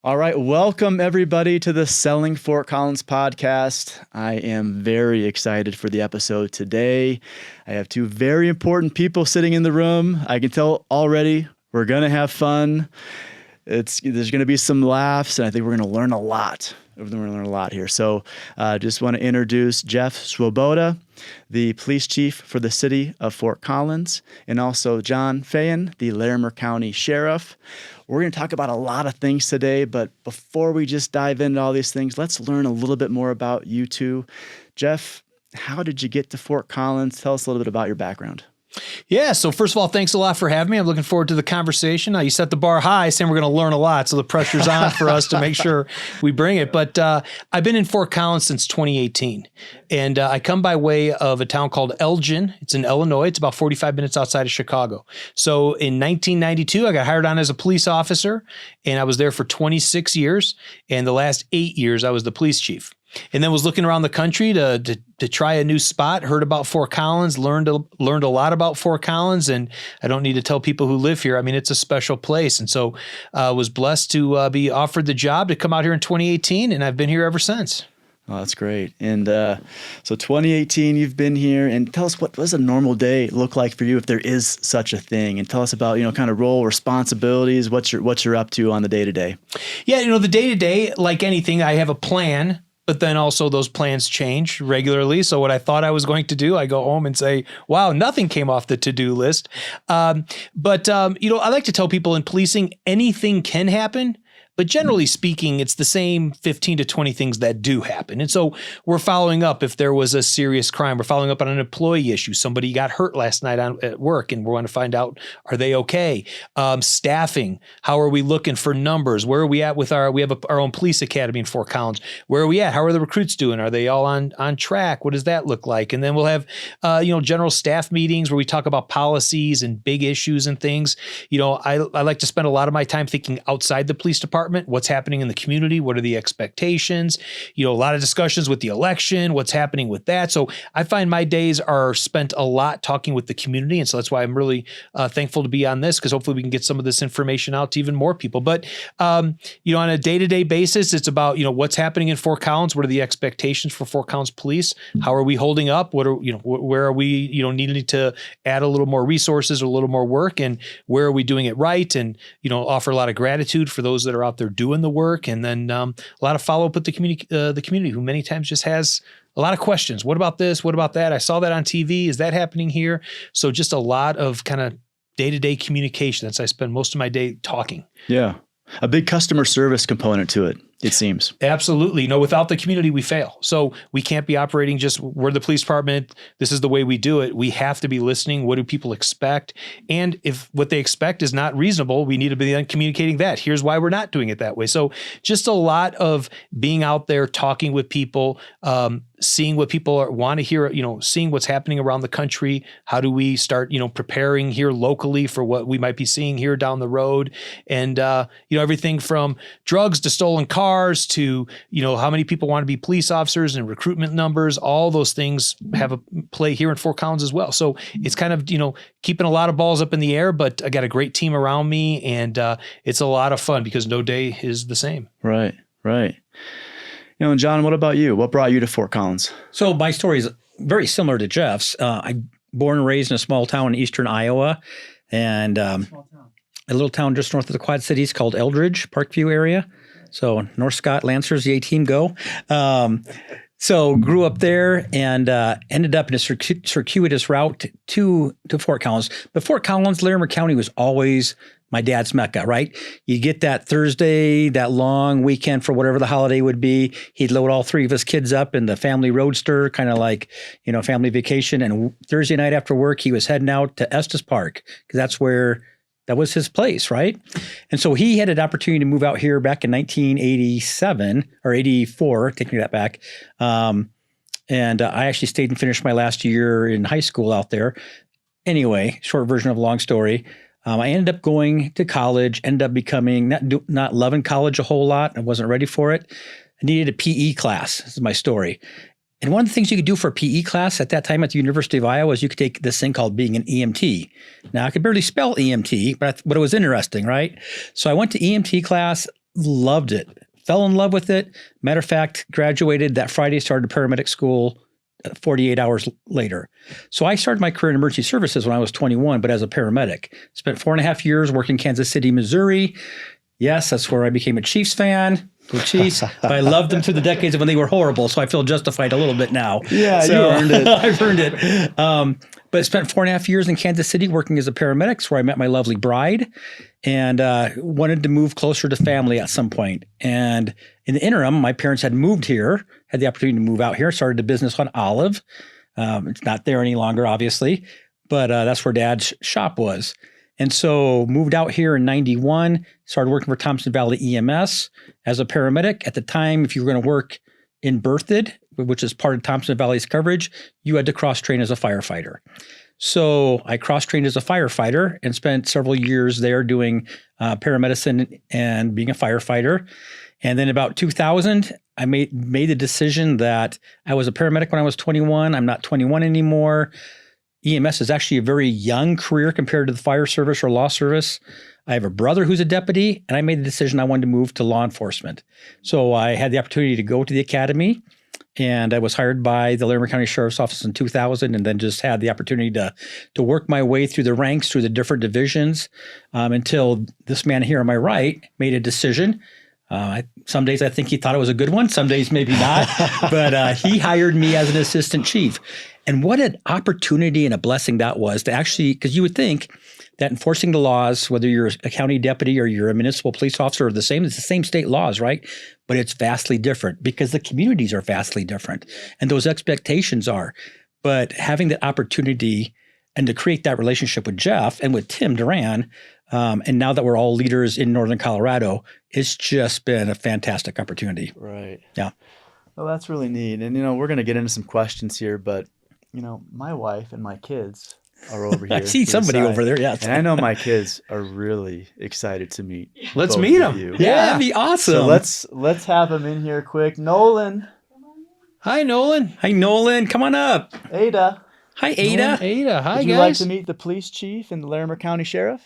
All right, welcome everybody to the Selling Fort Collins podcast. I am very excited for the episode today. I have two very important people sitting in the room. I can tell already we're going to have fun. There's going to be some laughs, and I think we're going to learn a lot. We're going to learn a lot here. So just want to introduce Jeff Swoboda, the police chief for the city of Fort Collins, and also John Feyen, the Larimer County Sheriff. We're going to talk about a lot of things today, but before we just dive into all these things, let's learn a little bit more about you two. Jeff, how did you get to Fort Collins? Tell us a little bit about your background. Yeah. So first of all, thanks a lot for having me. I'm looking forward to the conversation. You set the bar high, saying we're going to learn a lot. So the pressure's on for us to make sure we bring it. But I've been in Fort Collins since 2018. And I come by way of a town called Elgin. It's in Illinois. It's about 45 minutes outside of Chicago. So in 1992, I got hired on as a police officer, and I was there for 26 years. And the last 8 years, I was the police chief. And then was looking around the country to try a new spot, heard about Fort Collins, learned a lot about Fort Collins. And I don't need to tell people who live here. I mean, it's a special place. And so I was blessed to be offered the job to come out here in 2018. And I've been here ever since. Oh, that's great. And so 2018, you've been here. And tell us, what does a normal day look like for you if there is such a thing? And tell us about, kind of role, responsibilities, what you're up to on the day-to-day. Yeah, the day-to-day, like anything, I have a plan. But then also those plans change regularly. So what I thought I was going to do, I go home and say, wow, nothing came off the to-do list. I like to tell people in policing, anything can happen. But generally speaking, it's the same 15 to 20 things that do happen. And so we're following up if there was a serious crime. We're following up on an employee issue. Somebody got hurt last night at work, and we want to find out, are they okay? Staffing, how are we looking for numbers? Where are we at with we have our own police academy in Fort Collins. Where are we at? How are the recruits doing? Are they all on track? What does that look like? And then we'll have, general staff meetings where we talk about policies and big issues and things. I like to spend a lot of my time thinking outside the police department. What's happening in the community? What are the expectations? A lot of discussions with the election, what's happening with that. So I find my days are spent a lot talking with the community. And so that's why I'm really thankful to be on this, because hopefully we can get some of this information out to even more people. But, on a day-to-day basis, it's about, what's happening in Fort Collins. What are the expectations for Fort Collins police? How are we holding up? Where are we, needing to add a little more resources or a little more work? And where are we doing it right? And, offer a lot of gratitude for those that are out there doing the work, and then a lot of follow up with the community who many times just has a lot of questions. What about this? What about that? I saw that on TV. Is that happening here? So just a lot of kind of day-to-day communication. That's I spend most of my day talking. Yeah. A big customer service component to it seems. Absolutely. Without the community, we fail. So we can't be operating just, we're the police department, this is the way we do it. We have to be listening. What do people expect? And if what they expect is not reasonable, we need to be communicating that. Here's why we're not doing it that way. So just a lot of being out there, talking with people, seeing what people want to hear, seeing what's happening around the country. How do we start, preparing here locally for what we might be seeing here down the road? And, everything from drugs to stolen cars to, how many people want to be police officers and recruitment numbers, all those things have a play here in Fort Collins as well. So it's kind of, keeping a lot of balls up in the air, but I got a great team around me, and it's a lot of fun because no day is the same. Right. And John, what about you? What brought you to Fort Collins? So my story is very similar to Jeff's. I'm born and raised in a small town in eastern Iowa, and a little town just north of the Quad Cities called Eldridge, Parkview area. So North Scott Lancers, the A-team go. So grew up there and ended up in a circuitous route to Fort Collins. But Fort Collins, Larimer County was always my dad's Mecca, right? You get that Thursday, that long weekend for whatever the holiday would be. He'd load all three of his kids up in the family roadster, kind of like, family vacation. And Thursday night after work, he was heading out to Estes Park, because that was his place, right? And so he had an opportunity to move out here back in 1987 or 84, taking that back. And I actually stayed and finished my last year in high school out there. Anyway, short version of a long story. I ended up going to college, ended up becoming, not loving college a whole lot. I wasn't ready for it. I needed a PE class. This is my story. And one of the things you could do for a PE class at that time at the University of Iowa was you could take this thing called being an EMT. Now, I could barely spell EMT, but it was interesting, right? So I went to EMT class, loved it. Fell in love with it. Matter of fact, graduated that Friday, started paramedic school 48 hours later. So I started my career in emergency services when I was 21, but as a paramedic. Spent 4.5 years working in Kansas City, Missouri. Yes, that's where I became a Chiefs fan. The Chiefs, but I loved them through the decades when they were horrible, so I feel justified a little bit now. Yeah, so, you earned it. I've earned it. But I spent 4.5 years in Kansas City working as a paramedic, where I met my lovely bride, and wanted to move closer to family at some point. And in the interim, my parents had moved here, had the opportunity to move out here, started a business on Olive. It's not there any longer, obviously, but that's where Dad's shop was. And so moved out here in 91, started working for Thompson Valley EMS as a paramedic. At the time, if you were going to work in Berthoud, which is part of Thompson Valley's coverage, you had to cross-train as a firefighter. So I cross-trained as a firefighter and spent several years there doing paramedicine and being a firefighter. And then about 2000, I made the decision that I was a paramedic when I was 21. I'm not 21 anymore. EMS is actually a very young career compared to the fire service or law service. I have a brother who's a deputy, and I made the decision I wanted to move to law enforcement. So I had the opportunity to go to the academy, and I was hired by the Larimer County Sheriff's Office in 2000, and then just had the opportunity to work my way through the ranks, through the different divisions, until this man here on my right made a decision. Some days I think he thought it was a good one. Some days maybe not. But he hired me as an assistant chief. And what an opportunity and a blessing that was to actually, because you would think that enforcing the laws, whether you're a county deputy or you're a municipal police officer, are the same. It's the same state laws, right? But it's vastly different because the communities are vastly different and those expectations are. But having the opportunity and to create that relationship with Jeff and with Tim Duran, and now that we're all leaders in Northern Colorado, it's just been a fantastic opportunity. Right. Yeah. Well, that's really neat. And, we're going to get into some questions here, but, my wife and my kids are over here. I see somebody over there. Yeah. And I know my kids are really excited to meet. Let's both meet of them. you. Yeah, that'd be awesome. So let's have them in here quick. Nolan. Hi, Nolan. Hi, Nolan. Come on up. Ada. Hi, Ada. Ada. Hi, Would you guys. like to meet the police chief and the Larimer County Sheriff?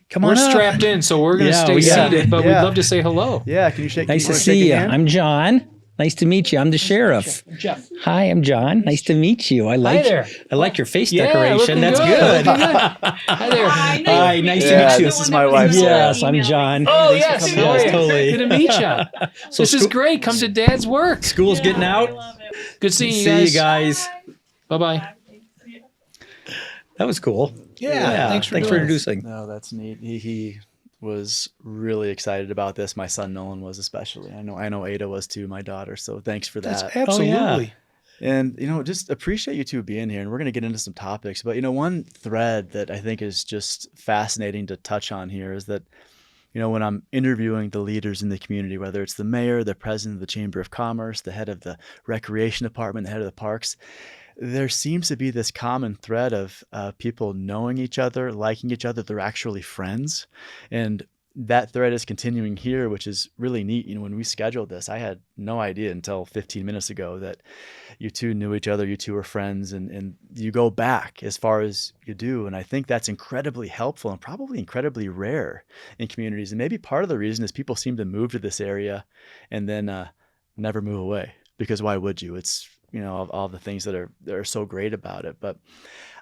Come We're on up. strapped in, so we're going to stay Yeah. seated, but Yeah. we'd love to say hello. Yeah, can you shake? Nice to you wanna see shake you. a hand? I'm John. Nice to meet you. I'm the sheriff. Jeff. Hi, I'm John. Nice to meet you. I like there. I like your face Yeah, decoration. looking That's good. good. Looking good. Hi there. Hi, nice Yeah, to meet you. this is my wife. Yes, I'm John. Oh, Thanks for yes. coming How are out. you? Totally. Good to meet you. So This is great. Come to Dad's work. School's getting out. Good seeing you See guys. you guys. Bye-bye. That was cool. Yeah, thanks for doing introducing. No, that's neat. He was really excited about this. My son Nolan was especially. I know Ada was too, my daughter. So thanks for that. That's absolutely. And, just appreciate you two being here. And we're going to get into some topics. But, one thread that I think is just fascinating to touch on here is that, when I'm interviewing the leaders in the community, whether it's the mayor, the president of the Chamber of Commerce, the head of the recreation department, the head of the parks, there seems to be this common thread of people knowing each other, liking each other. They're actually friends. And that thread is continuing here, which is really neat. When we scheduled this, I had no idea until 15 minutes ago that you two knew each other, you two were friends, and you go back as far as you do. And I think that's incredibly helpful and probably incredibly rare in communities. And maybe part of the reason is people seem to move to this area and then never move away, because why would you? It's, all the things that are so great about it. But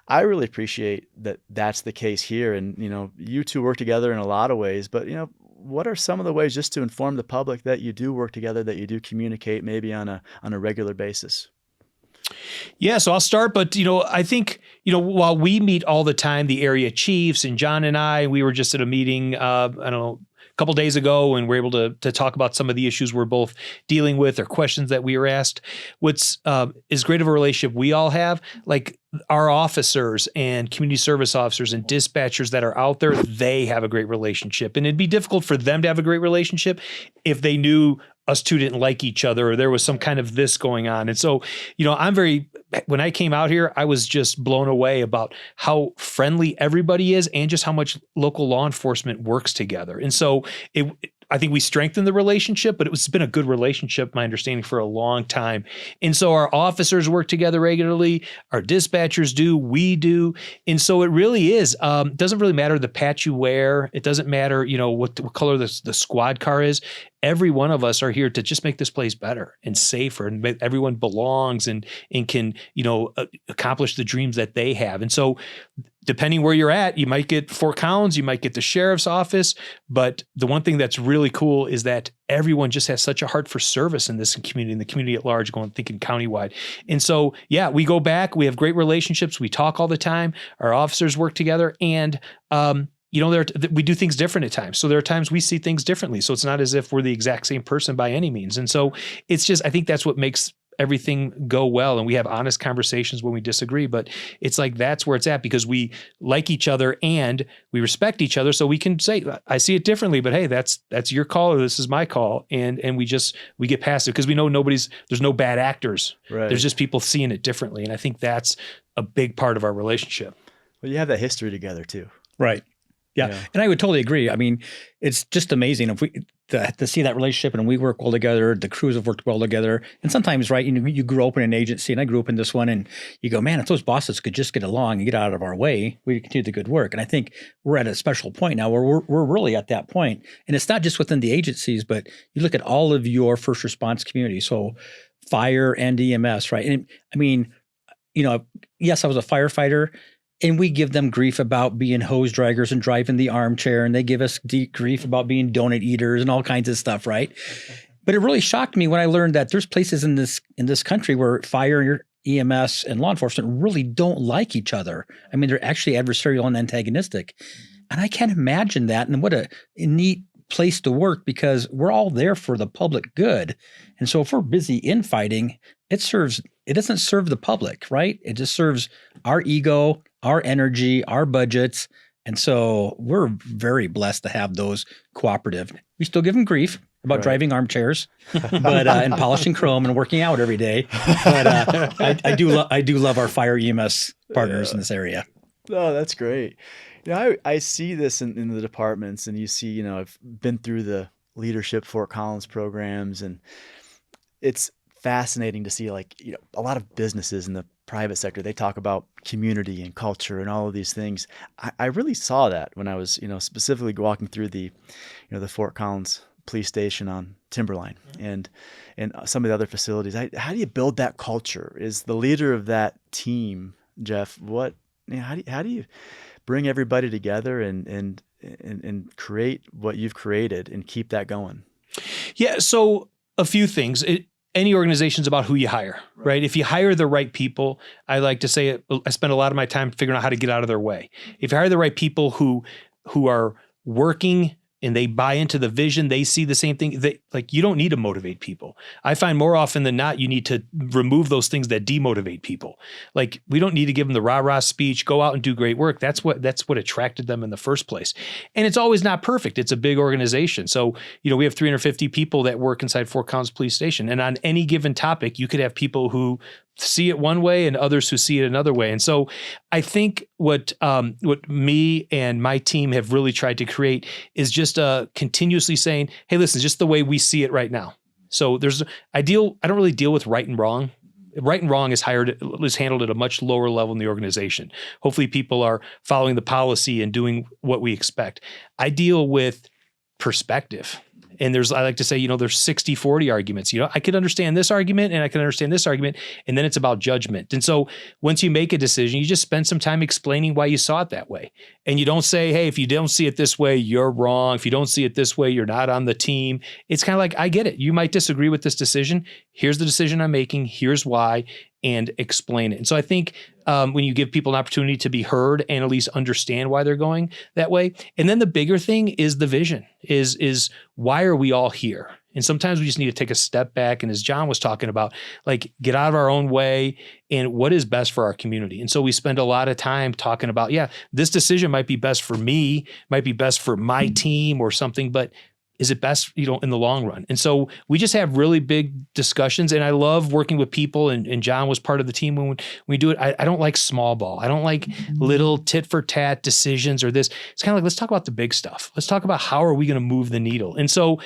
I really appreciate that that's the case here. And, you two work together in a lot of ways, but, what are some of the ways just to inform the public that you do work together, that you do communicate maybe on a regular basis? Yeah, so I'll start, but I think while we meet all the time, the area chiefs and John and we were just at a meeting, I don't know, a couple days ago, and we're able to talk about some of the issues we're both dealing with or questions that we were asked. What's as great of a relationship we all have, like our officers and community service officers and dispatchers that are out there, they have a great relationship, and it'd be difficult for them to have a great relationship if they knew us two didn't like each other or there was some kind of this going on. And so, when I came out here, I was just blown away about how friendly everybody is and just how much local law enforcement works together. And so I think we strengthened the relationship, but it's been a good relationship, my understanding, for a long time. And so our officers work together regularly, our dispatchers do, we do. And so it really is, it doesn't really matter the patch you wear. It doesn't matter, what color the squad car is. Every one of us are here to just make this place better and safer, and everyone belongs and can, accomplish the dreams that they have. And so depending where you're at, you might get Fort Collins, you might get the sheriff's office. But the one thing that's really cool is that everyone just has such a heart for service in this community, in the community at large, thinking countywide. And so, yeah, we go back, we have great relationships. We talk all the time. Our officers work together, and, we do things different at times. So there are times we see things differently. So it's not as if we're the exact same person by any means. And so it's just, I think that's what makes everything go well. And we have honest conversations when we disagree, but it's like, that's where it's at, because we like each other and we respect each other. So we can say, I see it differently, but hey, that's your call, or this is my call. And we get past it, because we know there's no bad actors. Right. There's just people seeing it differently. And I think that's a big part of our relationship. Well, you have that history together too. Right. Yeah. And I would totally agree. I mean, it's just amazing if we to see that relationship, and we work well together. The crews have worked well together. And sometimes, right, you grew up in an agency, and I grew up in this one, and you go, man, if those bosses could just get along and get out of our way, we'd continue the good work. And I think we're at a special point now where we're really at that point. And it's not just within the agencies, but you look at all of your first response community. So fire and EMS, right? And I mean, yes, I was a firefighter, and we give them grief about being hose draggers and driving the armchair, and they give us grief about being donut eaters and all kinds of stuff, right? But it really shocked me when I learned that there's places in this country where fire, EMS, and law enforcement really don't like each other. I mean, they're actually adversarial and antagonistic. And I can't imagine that. And what a neat place to work, because we're all there for the public good. And so if we're busy infighting, it doesn't serve the public, right? It just serves our ego, our energy, our budgets. And so we're very blessed to have those cooperative. We still give them grief about driving armchairs, but and polishing chrome and working out every day. But I do love our fire EMS partners in this area. Oh, that's great. I see this in the departments, and you see, I've been through the leadership Fort Collins programs, and it's fascinating to see, a lot of businesses in the private sector, they talk about community and culture and all of these things. I really saw that when I was, specifically walking through the Fort Collins police station on Timberline and some of the other facilities. How do you build that culture? Is the leader of that team, Jeff, how do you bring everybody together and create what you've created and keep that going? Yeah. So a few things. Any organization's about who you hire, right? If you hire the right people, I like to say I spend a lot of my time figuring out how to get out of their way. If you hire the right people who are working and they buy into the vision, they see the same thing. You don't need to motivate people. I find more often than not, you need to remove those things that demotivate people. We don't need to give them the rah-rah speech, go out and do great work. That's what attracted them in the first place. And it's always not perfect. It's a big organization. So, we have 350 people that work inside Fort Collins Police Station. And on any given topic, you could have people who see it one way and others who see it another way. And so I think what me and my team have really tried to create is just continuously saying, hey, listen, just the way we see it right now. So I don't really deal with right and wrong. Right and wrong is handled at a much lower level in the organization. Hopefully people are following the policy and doing what we expect. I deal with perspective. And I like to say, there's 60-40 arguments. I could understand this argument and I can understand this argument. And then it's about judgment. And so once you make a decision, you just spend some time explaining why you saw it that way. And you don't say, hey, if you don't see it this way, you're wrong. If you don't see it this way, you're not on the team. It's kind of like, I get it. You might disagree with this decision. Here's the decision I'm making. Here's why. And explain it. And so I think when you give people an opportunity to be heard and at least understand why they're going that way. And then the bigger thing is the vision is why are we all here? And sometimes we just need to take a step back. And as John was talking about, get out of our own way and what is best for our community. And so we spend a lot of time talking about, this decision might be best for me, might be best for my team or something, but is it best, in the long run? And so we just have really big discussions, and I love working with people, and John was part of the team when we do it. I don't like small ball. I don't like little tit for tat decisions or this. It's kind of like, let's talk about the big stuff. Let's talk about how are we going to move the needle? And so,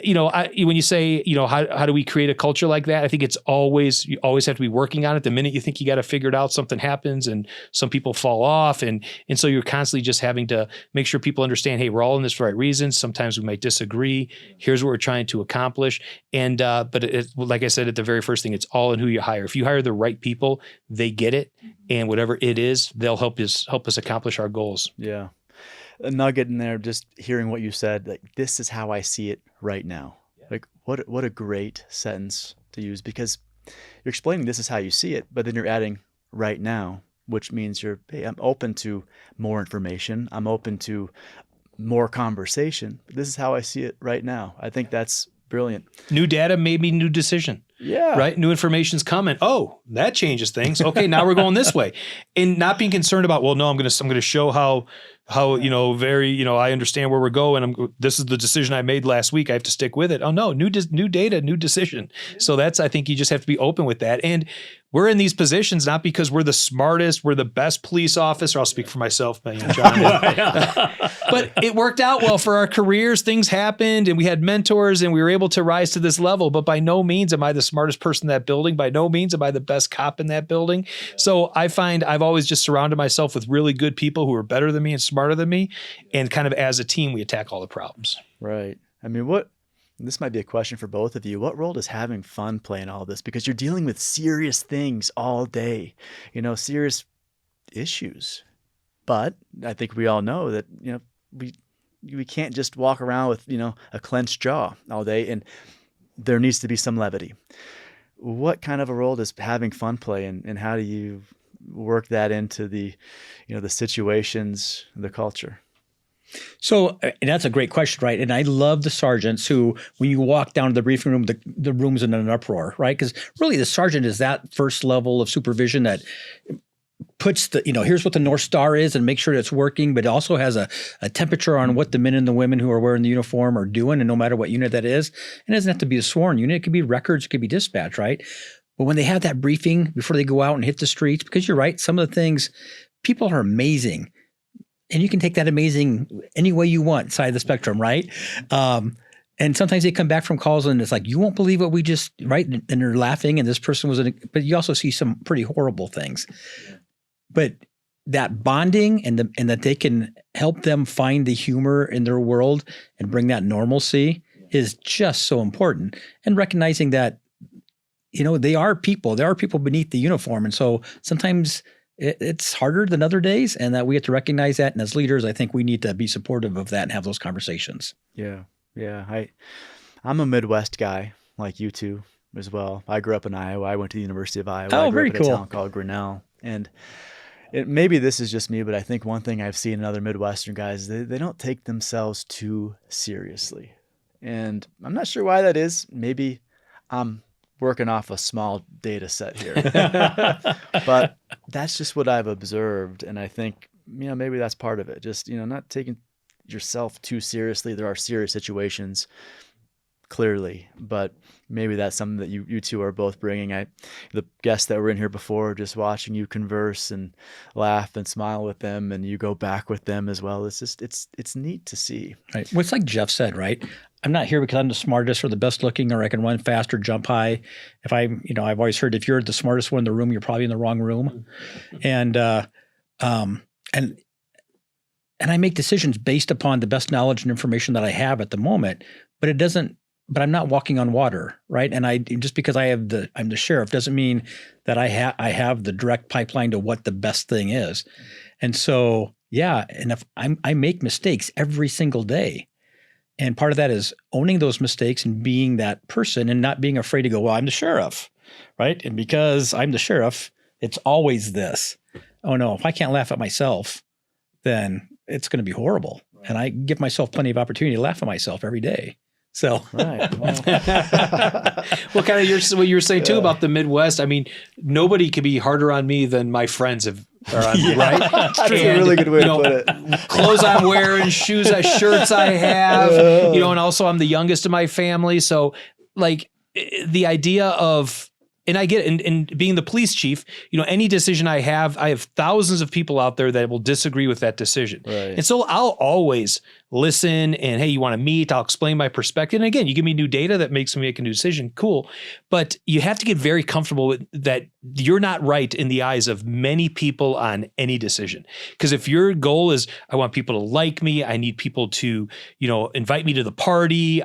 when you say, how do we create a culture like that? I think you always have to be working on it. The minute you think you got to figure it out, something happens and some people fall off. And so you're constantly just having to make sure people understand, hey, we're all in this for the right reasons. Sometimes we might disagree. Here's what we're trying to accomplish. And, but like I said, at the very first thing, it's all in who you hire. If you hire the right people, they get it. And whatever it is, they'll help us accomplish our goals. Yeah. A nugget in there, just hearing what you said, like, this is how I see it right now. Yeah. Like, what a great sentence to use, because you're explaining this is how you see it, but then you're adding right now, which means hey, I'm open to more information. I'm open to more conversation. This is how I see it right now. I think that's brilliant. New data, maybe new decision. Yeah. Right. New information's coming. Oh, that changes things. Okay. Now we're going this way, and not being concerned about, well, no, I'm going to show how, I understand where we're going. This is the decision I made last week. I have to stick with it. Oh no, new data, new decision. So I think you just have to be open with that. And we're in these positions not because we're the smartest, we're the best police officer. I'll speak for myself, John. But it worked out well for our careers. Things happened, and we had mentors, and we were able to rise to this level. But by no means am I the smartest person in that building. By no means am I the best cop in that building. So I find I've always just surrounded myself with really good people who are better than me and smarter than me. And kind of as a team, we attack all the problems. Right. I mean, this might be a question for both of you. What role does having fun play in all this? Because you're dealing with serious things all day, serious issues. But I think we all know that, we can't just walk around with, a clenched jaw all day, and there needs to be some levity. What kind of a role does having fun play, and how do you work that into the, the situations, the culture? So, and that's a great question, right? And I love the sergeants who, when you walk down to the briefing room, the room's in an uproar, right? Because really the sergeant is that first level of supervision that puts here's what the North Star is and make sure it's working, but it also has a temperature on what the men and the women who are wearing the uniform are doing, and no matter what unit that is. And it doesn't have to be a sworn unit. It could be records, it could be dispatch, right? But when they have that briefing before they go out and hit the streets, because you're right, some of the things, people are amazing. And you can take that amazing any way you want, side of the spectrum, right? And sometimes they come back from calls and it's like, you won't believe what we just, right? And they're laughing, and this person but you also see some pretty horrible things. Yeah. But that bonding and that they can help them find the humor in their world and bring that normalcy is just so important. And recognizing that, they are people. There are people beneath the uniform. And so sometimes it's harder than other days, and that we have to recognize that. And as leaders, I think we need to be supportive of that and have those conversations. Yeah. Yeah. I'm a Midwest guy like you two as well. I grew up in Iowa. I went to the University of Iowa. Oh, I grew very up in cool. a town called Grinnell. And maybe this is just me, but I think one thing I've seen in other Midwestern guys, they don't take themselves too seriously. And I'm not sure why that is. Maybe I'm working off a small data set here. But that's just what I've observed. And I think, maybe that's part of it. Just, not taking yourself too seriously. There are serious situations, clearly, but maybe that's something that you two are both bringing. The guests that were in here before, just watching you converse and laugh and smile with them, and you go back with them as well. It's just, it's neat to see. Right. Well, it's like Jeff said, right? I'm not here because I'm the smartest or the best looking, or I can run fast or jump high. If I've always heard, if you're the smartest one in the room, you're probably in the wrong room. And I make decisions based upon the best knowledge and information that I have at the moment, but I'm not walking on water, right? And just because I'm the sheriff doesn't mean that I have the direct pipeline to what the best thing is. And so, yeah, and if I make mistakes every single day. And part of that is owning those mistakes and being that person and not being afraid to go, well, I'm the sheriff, right? And because I'm the sheriff, it's always this. Oh no, if I can't laugh at myself, then it's going to be horrible. And I give myself plenty of opportunity to laugh at myself every day. So, right. Well, kind of what you were saying too about the Midwest. I mean, nobody could be harder on me than my friends right? That's a really good way to put it. Clothes I'm wearing, shirts I have, and also I'm the youngest of my family. So like the idea of, and I get it, and being the police chief, any decision I have thousands of people out there that will disagree with that decision. Right. And so I'll always listen and, hey, you want to meet? I'll explain my perspective. And again, you give me new data that makes me make a new decision. Cool. But you have to get very comfortable with that. You're not right in the eyes of many people on any decision. Because if your goal is, I want people to like me, I need people to, invite me to the party.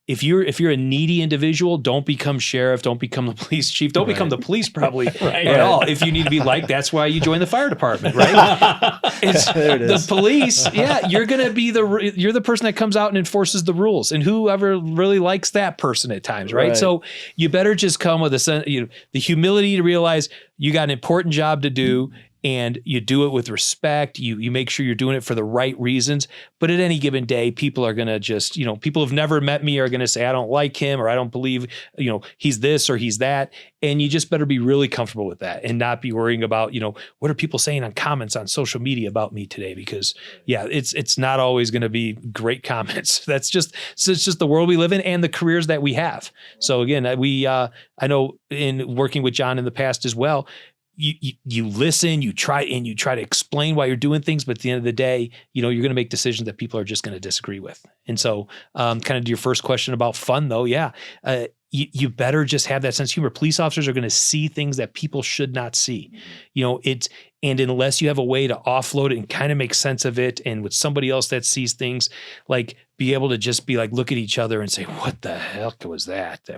If you're a needy individual, don't become sheriff, don't become the police chief, don't become the police probably at all. If you need to be liked, that's why you join the fire department, right? There it is. The police, you're going to be you're the person that comes out and enforces the rules, and whoever really likes that person at times, right? So you better just come with the humility to realize you got an important job to do. And you do it with respect. You make sure you're doing it for the right reasons. But at any given day, people are going to just, people who've never met me are going to say, I don't like him, or I don't believe, he's this or he's that. And you just better be really comfortable with that and not be worrying about, what are people saying on comments on social media about me today? Because it's not always going to be great comments. It's just the world we live in and the careers that we have. So again, I know in working with John in the past as well, you listen, you try to explain why you're doing things, but at the end of the day, you're going to make decisions that people are just going to disagree with. And so, kind of to your first question about fun, though, you better just have that sense of humor. Police officers are going to see things that people should not see. And unless you have a way to offload it and kind of make sense of it, and with somebody else that sees things, like be able to just be like, look at each other and say, what the heck was that?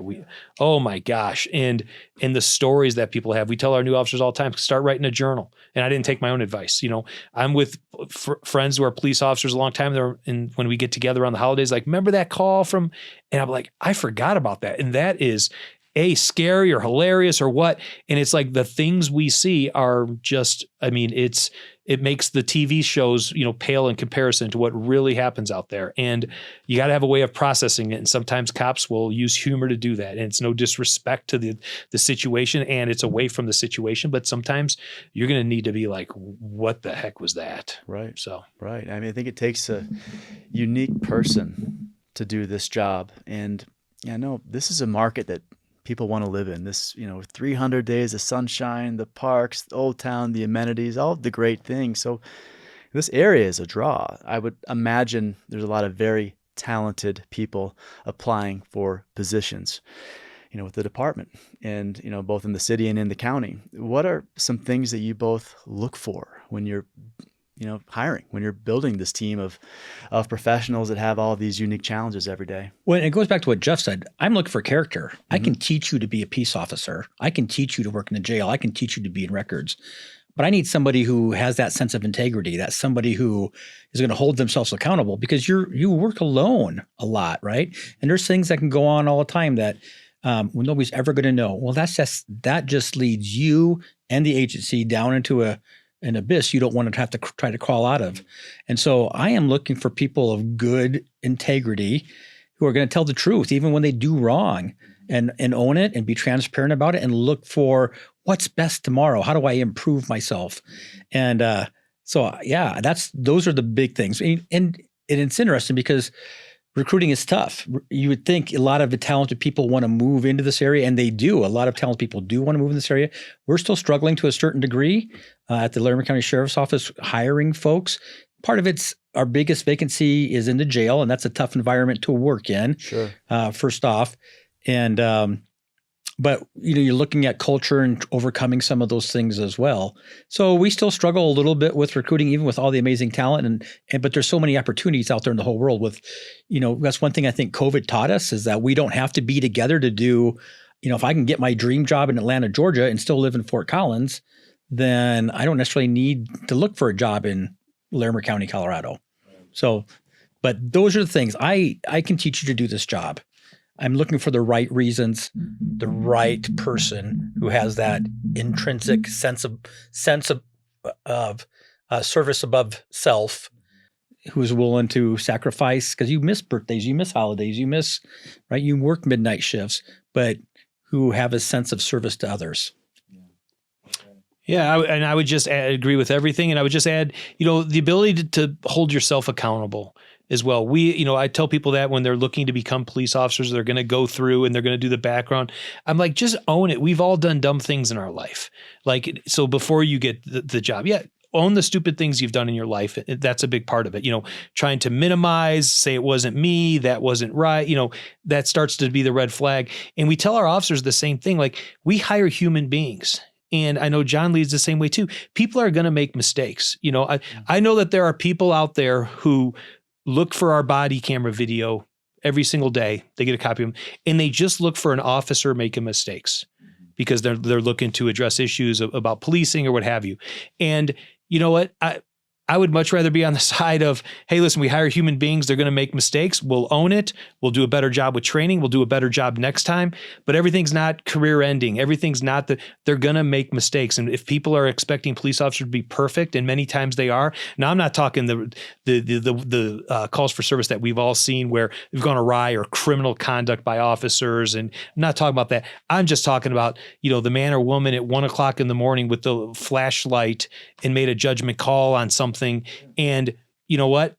Oh my gosh. And the stories that people have, we tell our new officers all the time, start writing a journal. And I didn't take my own advice. I'm with friends who are police officers a long time. And when we get together on the holidays, like, remember that call from, and I'm like, I forgot about that. And that is scary or hilarious or what. And it's like the things we see are just, it makes the TV shows, pale in comparison to what really happens out there. And you got to have a way of processing it. And sometimes cops will use humor to do that. And it's no disrespect to the situation, and it's away from the situation. But sometimes you're going to need to be like, what the heck was that? Right. So, right. I think it takes a unique person to do this job. And I know this is a market that people want to live in. This, 300 days of sunshine, the parks, the old town, the amenities, all of the great things. So this area is a draw. I would imagine there's a lot of very talented people applying for positions, with the department and, both in the city and in the county. What are some things that you both look for when you're hiring, when you're building this team of professionals that have all of these unique challenges every day? Well, it goes back to what Jeff said. I'm looking for character. Mm-hmm. I can teach you to be a peace officer. I can teach you to work in the jail. I can teach you to be in records. But I need somebody who has that sense of integrity. That's somebody who is going to hold themselves accountable, because you work alone a lot, right? And there's things that can go on all the time that nobody's ever going to know. Well, that just leads you and the agency down into an abyss you don't want to have to try to crawl out of. And so I am looking for people of good integrity who are going to tell the truth, even when they do wrong, and own it and be transparent about it and look for what's best tomorrow. How do I improve myself? And those are the big things. And it's interesting because recruiting is tough. You would think a lot of the talented people want to move into this area, and they do. A lot of talented people do want to move in this area. We're still struggling to a certain degree at the Larimer County Sheriff's Office hiring folks. Part of it's our biggest vacancy is in the jail, and that's a tough environment to work in. Sure. First off, and but you're looking at culture and overcoming some of those things as well. So we still struggle a little bit with recruiting, even with all the amazing talent. But there's so many opportunities out there in the whole world. With that's one thing I think COVID taught us, is that we don't have to be together to do. If I can get my dream job in Atlanta, Georgia, and still live in Fort Collins, then I don't necessarily need to look for a job in Larimer County, Colorado. So, but those are the things I can teach you to do this job. I'm looking for the right reasons, the right person who has that intrinsic sense of service above self, who is willing to sacrifice, because you miss birthdays, you miss holidays, you work midnight shifts, but who have a sense of service to others. Yeah, and I would just agree with everything, and I would just add, the ability to hold yourself accountable as well. I tell people that when they're looking to become police officers, they're going to go through and they're going to do the background. I'm like, just own it. We've all done dumb things in our life. Like, so before you get the job, own the stupid things you've done in your life. That's a big part of it. Trying to minimize, say it wasn't me, that wasn't right. That starts to be the red flag. And we tell our officers the same thing. Like, we hire human beings. And I know John leads the same way too. People are going to make mistakes. I know that there are people out there who look for our body camera video every single day. They get a copy of them, and they just look for an officer making mistakes because they're looking to address issues about policing or what have you. And you know what? I would much rather be on the side of, hey, listen, we hire human beings. They're going to make mistakes. We'll own it. We'll do a better job with training. We'll do a better job next time. But everything's not career ending. Everything's not they're going to make mistakes. And if people are expecting police officers to be perfect, and many times they are. Now, I'm not talking the calls for service that we've all seen where we've gone awry or criminal conduct by officers. And I'm not talking about that. I'm just talking about, the man or woman at 1:00 in the morning with the flashlight and made a judgment call on something. And you know what?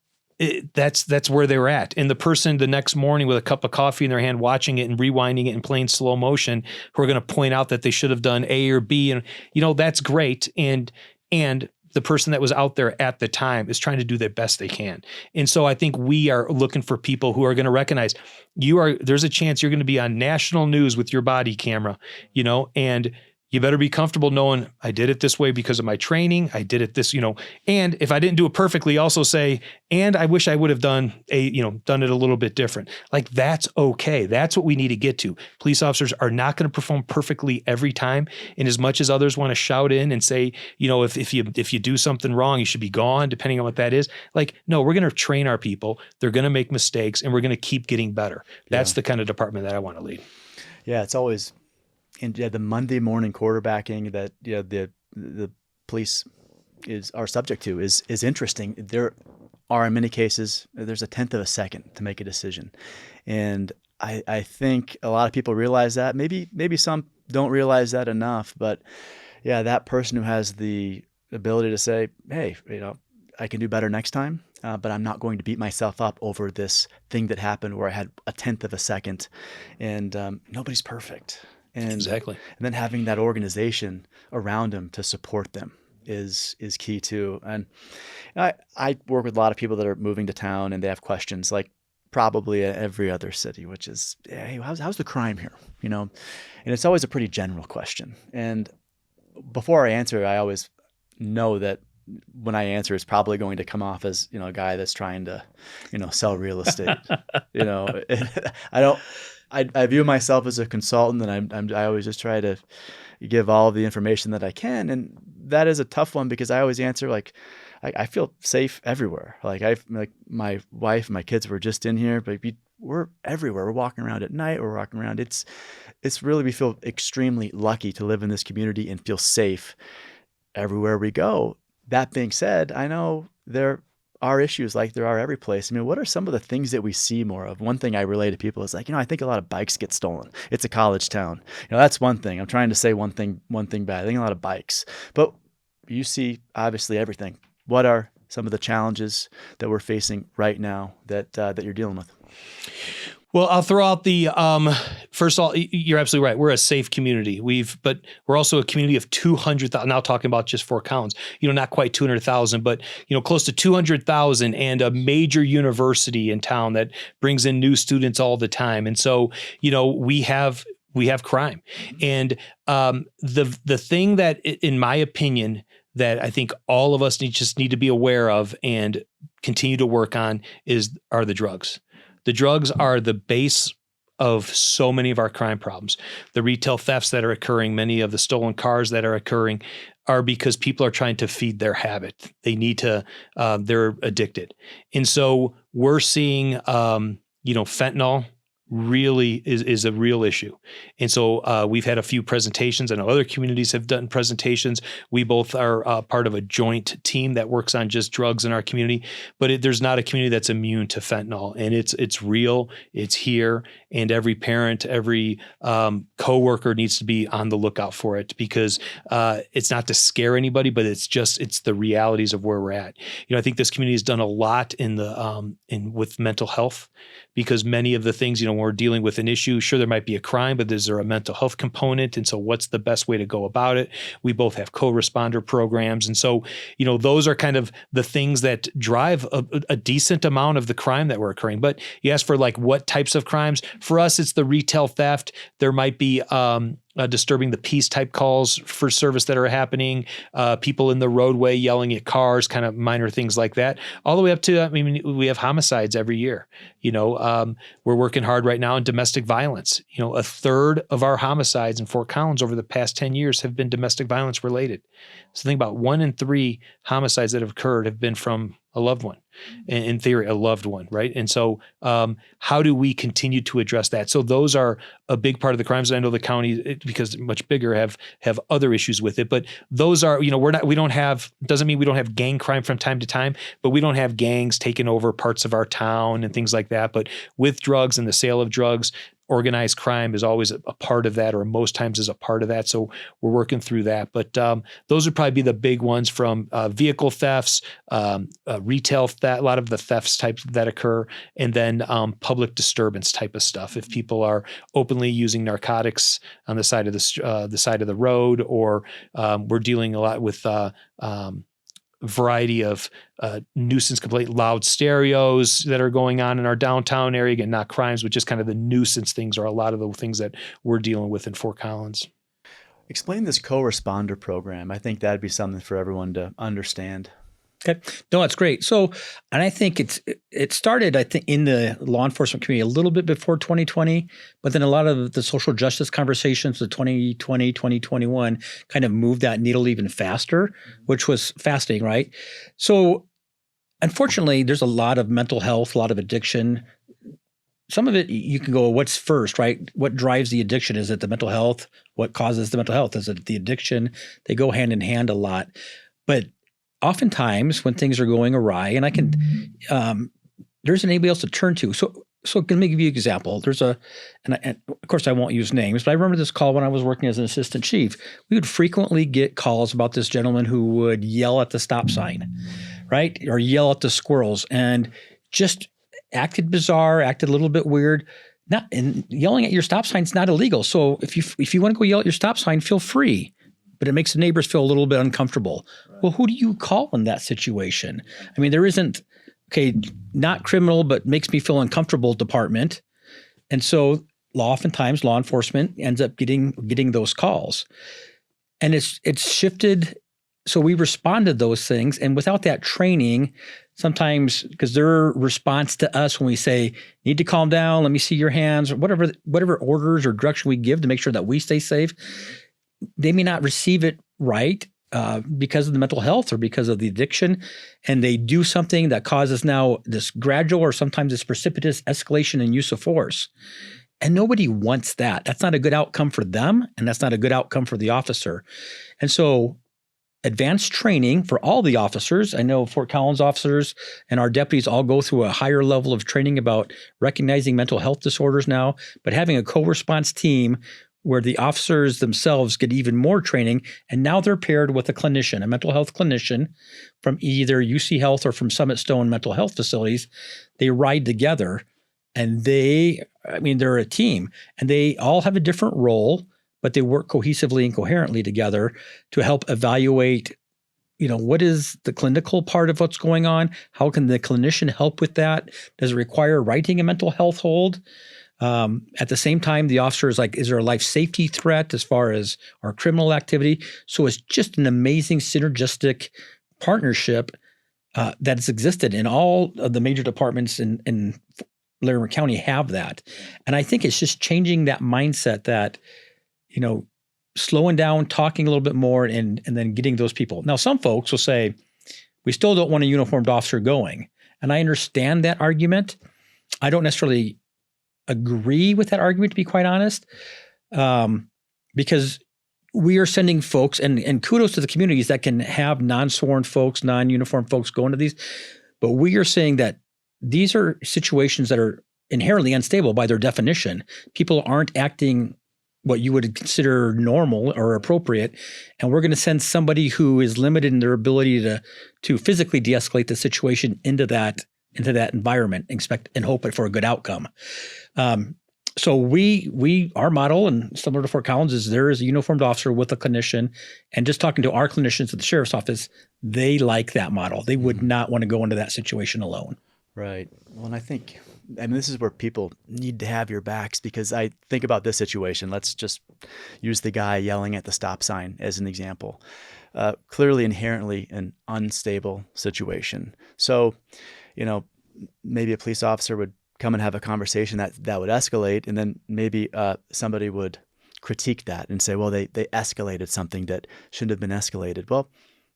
That's where they were at. And the person the next morning with a cup of coffee in their hand, watching it and rewinding it in plain slow motion, who are going to point out that they should have done A or B. And, that's great. And the person that was out there at the time is trying to do their best they can. And so I think we are looking for people who are going to recognize there's a chance you're going to be on national news with your body camera, and you better be comfortable knowing I did it this way because of my training. I did it this, and if I didn't do it perfectly, also say, and I wish I would have done it a little bit different. Like, that's okay. That's what we need to get to. Police officers are not going to perform perfectly every time. And as much as others want to shout in and say, if you do something wrong, you should be gone, depending on what that is. Like, no, we're going to train our people. They're going to make mistakes, and we're going to keep getting better. That's the kind of department that I want to lead. Yeah, it's always the Monday morning quarterbacking that the police are subject to is interesting. There are, in many cases, there's a tenth of a second to make a decision, and I think a lot of people realize that. Maybe some don't realize that enough. But yeah, that person who has the ability to say, hey, I can do better next time. But I'm not going to beat myself up over this thing that happened where I had a tenth of a second, and nobody's perfect. And, exactly. And then having that organization around them to support them is key too. And I work with a lot of people that are moving to town and they have questions like probably every other city, which is, hey, how's the crime here? And it's always a pretty general question. And before I answer, I always know that when I answer, it's probably going to come off as, a guy that's trying to, sell real estate. I view myself as a consultant, and I always just try to give all the information that I can. And that is a tough one because I always answer like, I feel safe everywhere. Like my wife and my kids were just in here, but we're everywhere. We're walking around at night. We're walking around. It's really, we feel extremely lucky to live in this community and feel safe everywhere we go. That being said, I know there are issues like there are every place. I mean, what are some of the things that we see more of? One thing I relate to people is like, I think a lot of bikes get stolen. It's a college town. That's one thing. I'm trying to say one thing bad. I think a lot of bikes. But you see obviously everything. What are some of the challenges that we're facing right now that you're dealing with? Well, I'll throw out the, first of all, you're absolutely right. We're a safe community. But we're also a community of 200,000, now talking about just Fort Collins, not quite 200,000, but, close to 200,000 and a major university in town that brings in new students all the time. And so, we have crime. And the thing that, in my opinion, that I think all of us need to be aware of and continue to work on are the drugs. The drugs are the base of so many of our crime problems. The retail thefts that are occurring, many of the stolen cars that are occurring are because people are trying to feed their habit. They need to, they're addicted. And so we're seeing, fentanyl really is a real issue. And so we've had a few presentations. I know other communities have done presentations. We both are part of a joint team that works on just drugs in our community, but there's not a community that's immune to fentanyl, and it's real, it's here, and every parent, every coworker needs to be on the lookout for it, because it's not to scare anybody, but it's the realities of where we're at. I think this community has done a lot with mental health, because many of the things, when we're dealing with an issue, sure, there might be a crime, but is there a mental health component? And so what's the best way to go about it? We both have co-responder programs. And so, those are kind of the things that drive a decent amount of the crime that we're occurring. But you ask for what types of crimes. For us, it's the retail theft. There might be disturbing the peace type calls for service that are happening, people in the roadway yelling at cars, kind of minor things like that, all the way up to, we have homicides every year. We're working hard right now in domestic violence. A third of our homicides in Fort Collins over the past 10 years have been domestic violence related. So think about 1 in 3 homicides that have occurred have been from a loved one, in theory, a loved one, right? And so how do we continue to address that? So those are a big part of the crimes. I know the county, because they're much bigger, have other issues with it, but those are, doesn't mean we don't have gang crime from time to time, but we don't have gangs taking over parts of our town and things like that. But with drugs and the sale of drugs, organized crime is always a part of that, or most times is a part of that. So we're working through that. But those would probably be the big ones, from vehicle thefts, retail theft, a lot of the thefts types that occur, and then public disturbance type of stuff. If people are openly using narcotics on the side of the road, or we're dealing a lot with variety of nuisance complaint, loud stereos that are going on in our downtown area. Again, not crimes, but just kind of the nuisance things are a lot of the things that we're dealing with in Fort Collins. Explain this co-responder program. I think that'd be something for everyone to understand. Okay. No, that's great. So, and I think it started, I think, in the law enforcement community a little bit before 2020, but then a lot of the social justice conversations of 2020, 2021 kind of moved that needle even faster, which was fascinating, right? So, unfortunately, there's a lot of mental health, a lot of addiction. Some of it, you can go, what's first, right? What drives the addiction? Is it the mental health? What causes the mental health? Is it the addiction? They go hand in hand a lot. But oftentimes when things are going awry, and there isn't anybody else to turn to. So let me give you an example. And of course I won't use names, but I remember this call when I was working as an assistant chief. We would frequently get calls about this gentleman who would yell at the stop sign, right? Or yell at the squirrels, and just acted bizarre, acted a little bit weird. And yelling at your stop sign is not illegal. So if you want to go yell at your stop sign, feel free. But it makes the neighbors feel a little bit uncomfortable. Right. Well, who do you call in that situation? There isn't, not criminal, but makes me feel uncomfortable department. And so oftentimes law enforcement ends up getting those calls. And it's shifted. So we respond to those things. And without that training, sometimes, because their response to us when we say, need to calm down, let me see your hands, or whatever orders or direction we give to make sure that we stay safe, they may not receive it right because of the mental health or because of the addiction, and they do something that causes now this gradual or sometimes this precipitous escalation in use of force. And nobody wants that. That's not a good outcome for them, and that's not a good outcome for the officer. And so advanced training for all the officers. I know Fort Collins officers and our deputies all go through a higher level of training about recognizing mental health disorders now, but having a co-response team where the officers themselves get even more training, and now they're paired with a clinician, a mental health clinician from either UC Health or from Summit Stone mental health facilities. They ride together, and they're a team, and they all have a different role, but they work cohesively and coherently together to help evaluate, what is the clinical part of what's going on? How can the clinician help with that? Does it require writing a mental health hold? At the same time, the officer is like, is there a life safety threat as far as our criminal activity? So it's just an amazing synergistic partnership that has existed in all of the major departments in Larimer County have that. And I think it's just changing that mindset that, slowing down, talking a little bit more, and then getting those people. Now, some folks will say, we still don't want a uniformed officer going. And I understand that argument. I don't necessarily agree with that argument, to be quite honest, because we are sending folks, and kudos to the communities that can have non-sworn folks, non-uniformed folks go into these, but we are saying that these are situations that are inherently unstable by their definition. People aren't acting what you would consider normal or appropriate, and we're going to send somebody who is limited in their ability to physically de-escalate the situation into that environment, expect and hope for a good outcome. So our model, and similar to Fort Collins, is there is a uniformed officer with a clinician, and just talking to our clinicians at the sheriff's office, they like that model. They would not want to go into that situation alone. Right. Well, and I mean, this is where people need to have your backs, because I think about this situation. Let's just use the guy yelling at the stop sign as an example. Clearly, inherently an unstable situation. So, maybe a police officer would come and have a conversation that would escalate, and then maybe somebody would critique that and say, well, they escalated something that shouldn't have been escalated. Well,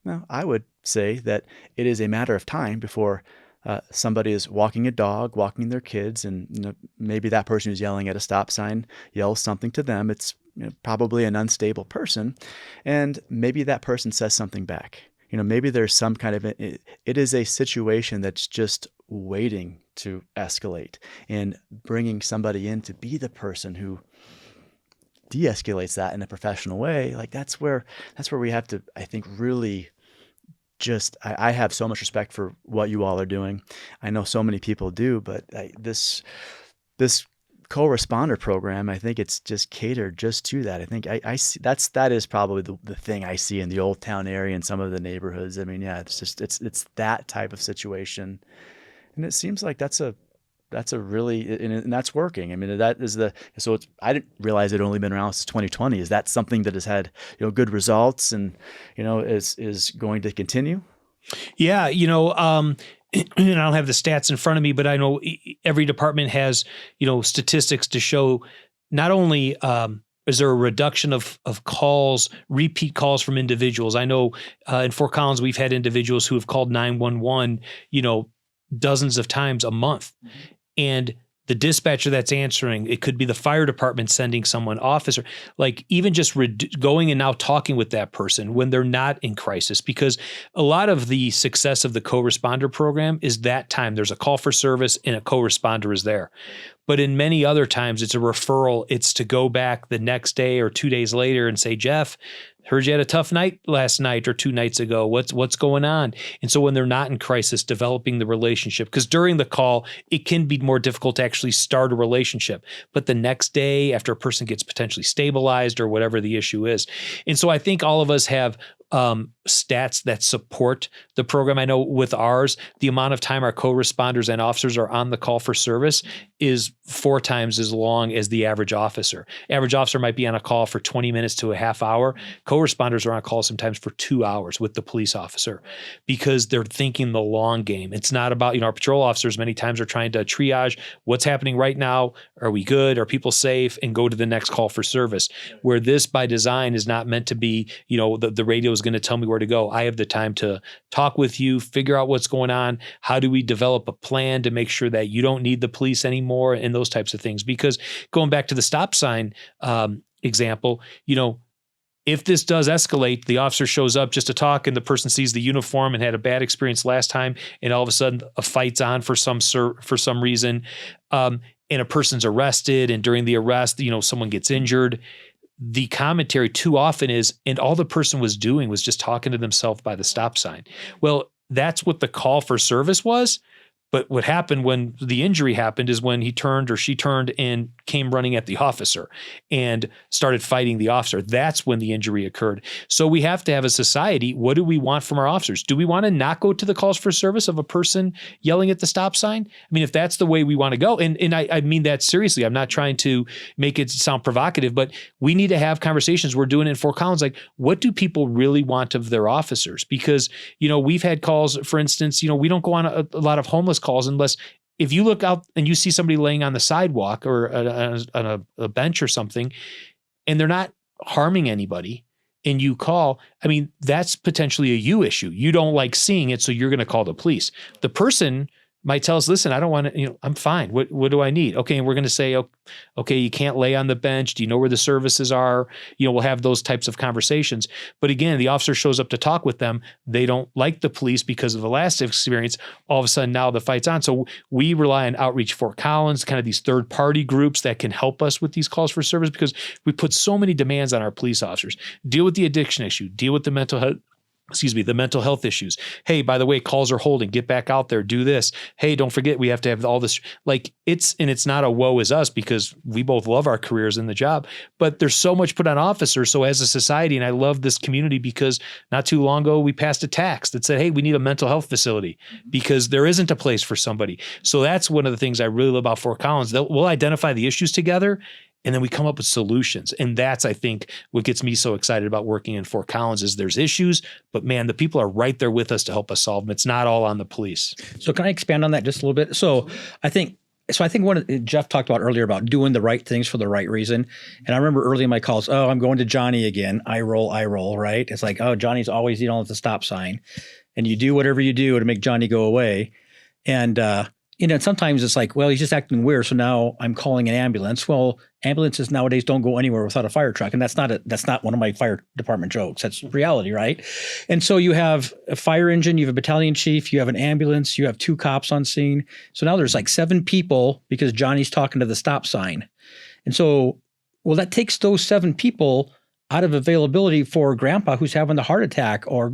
no, I would say that it is a matter of time before somebody is walking a dog, walking their kids, and maybe that person who's yelling at a stop sign yells something to them. It's probably an unstable person, and maybe that person says something back. Maybe there's some kind of it is a situation that's just waiting to escalate, and bringing somebody in to be the person who de-escalates that in a professional way. Like that's where we have to, I think, really just, I have so much respect for what you all are doing. I know so many people do, but this co-responder program, I think it's just catered just to that. I think I see that is probably the thing I see in the Old Town area and some of the neighborhoods. I mean, yeah, it's that type of situation, and it seems like that's a really, and that's working. I mean, that is I didn't realize it had only been around since 2020. Is that something that has had good results and is going to continue? Yeah, and I don't have the stats in front of me, but I know every department has, statistics to show not only is there a reduction of calls, repeat calls from individuals. I know in Fort Collins, we've had individuals who have called 911, dozens of times a month. Mm-hmm. And the dispatcher that's answering, it could be the fire department sending someone, officer, like even just going and now talking with that person when they're not in crisis, because a lot of the success of the co-responder program is that time there's a call for service and a co-responder is there. But in many other times, it's a referral. It's to go back the next day or 2 days later and say, Jeff, heard you had a tough night last night or 2 nights ago. What's going on? And so when they're not in crisis, developing the relationship, because during the call, it can be more difficult to actually start a relationship. But the next day, after a person gets potentially stabilized or whatever the issue is. And so I think all of us have stats that support the program. I know with ours, the amount of time our co-responders and officers are on the call for service is 4 times as long as the average officer. Average officer might be on a call for 20 minutes to a half hour. Co-responders are on call sometimes for 2 hours with the police officer, because they're thinking the long game. It's not about, our patrol officers many times are trying to triage what's happening right now. Are we good? Are people safe? And go to the next call for service. Where this by design is not meant to be, the radio is going to tell me where to go. I have the time to talk with you, figure out what's going on. How do we develop a plan to make sure that you don't need the police anymore, and those types of things? Because going back to the stop sign example, if this does escalate, the officer shows up just to talk and the person sees the uniform and had a bad experience last time, and all of a sudden a fight's on for some reason, and a person's arrested, and during the arrest, someone gets injured. The commentary too often is, and all the person was doing was just talking to themselves by the stop sign. Well, that's what the call for service was. But what happened when the injury happened is when he turned or she turned and came running at the officer and started fighting the officer. That's when the injury occurred. So we have to have a society. What do we want from our officers? Do we want to not go to the calls for service of a person yelling at the stop sign? I mean, if that's the way we want to go, and I mean that seriously, I'm not trying to make it sound provocative, but we need to have conversations. We're doing it in Fort Collins. Like, what do people really want of their officers? Because, we've had calls, for instance, we don't go on a lot of homeless calls unless if you look out and you see somebody laying on the sidewalk or on a bench or something, and they're not harming anybody, and you call, I mean, that's potentially a you issue. You don't like seeing it, so you're going to call the police. The person might tell us, listen, I don't want to, I'm fine. What do I need? Okay. And we're going to say, okay, you can't lay on the bench. Do you know where the services are? We'll have those types of conversations. But again, the officer shows up to talk with them. They don't like the police because of the last experience. All of a sudden now the fight's on. So we rely on Outreach Fort Collins, kind of these third party groups that can help us with these calls for service, because we put so many demands on our police officers. Deal with the addiction issue, deal with the mental health issues. Hey, by the way, calls are holding, get back out there, do this. Hey, don't forget, we have to have all this, it's not a woe is us, because we both love our careers in the job, but there's so much put on officers. So as a society, and I love this community because not too long ago, we passed a tax that said, hey, we need a mental health facility because there isn't a place for somebody. So that's one of the things I really love about Fort Collins. We'll identify the issues together, and then we come up with solutions. And that's, I think, what gets me so excited about working in Fort Collins is there's issues, but man, the people are right there with us to help us solve them. It's not all on the police. So can I expand on that just a little bit? So I think Jeff talked about earlier about doing the right things for the right reason. And I remember early in my calls, oh, I'm going to Johnny again. I roll, right? It's like, oh, Johnny's always, at the stop sign. And you do whatever you do to make Johnny go away. And, sometimes it's like, well, he's just acting weird. So now I'm calling an ambulance. Well, ambulances nowadays don't go anywhere without a fire truck. And that's not one of my fire department jokes. That's reality, right? And so you have a fire engine, you have a battalion chief, you have an ambulance, you have 2 cops on scene. So now there's like 7 people because Johnny's talking to the stop sign. And so, well, that takes those 7 people out of availability for grandpa who's having the heart attack, or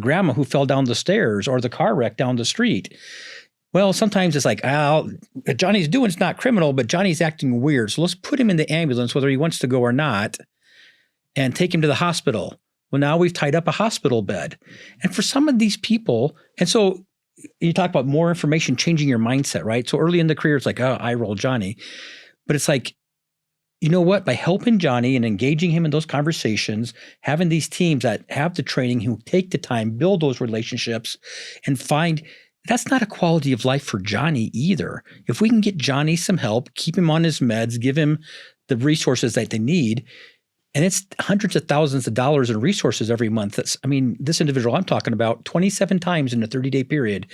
grandma who fell down the stairs, or the car wreck down the street. Well, sometimes it's like, what Johnny's doing is not criminal, but Johnny's acting weird. So let's put him in the ambulance, whether he wants to go or not, and take him to the hospital. Well, now we've tied up a hospital bed. And for some of these people, and so you talk about more information, changing your mindset, right? So early in the career, it's like, oh, I roll Johnny. But it's like, you know what? By helping Johnny and engaging him in those conversations, having these teams that have the training, who take the time, build those relationships, and find – that's not a quality of life for Johnny either. If we can get Johnny some help, keep him on his meds, give him the resources that they need, and it's hundreds of thousands of dollars in resources every month. This individual I'm talking about, 27 times in a 30-day period,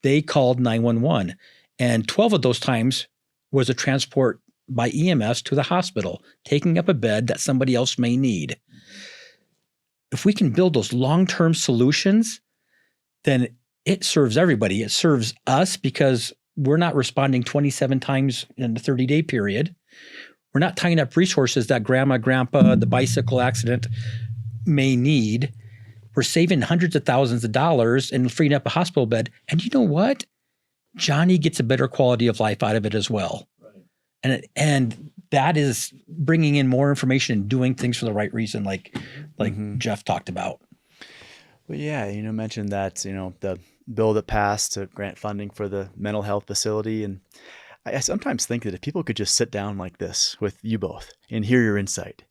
they called 911. And 12 of those times was a transport by EMS to the hospital, taking up a bed that somebody else may need. If we can build those long-term solutions, then it serves everybody. It serves us because we're not responding 27 times in the 30-day period. We're not tying up resources that grandma, grandpa, the bicycle accident may need. We're saving hundreds of thousands of dollars and freeing up a hospital bed. And you know what? Johnny gets a better quality of life out of it as well. Right. And that is bringing in more information and doing things for the right reason, like Jeff talked about. Well, yeah, mentioned that, the bill that passed to grant funding for the mental health facility. And I sometimes think that if people could just sit down like this with you both and hear your insight,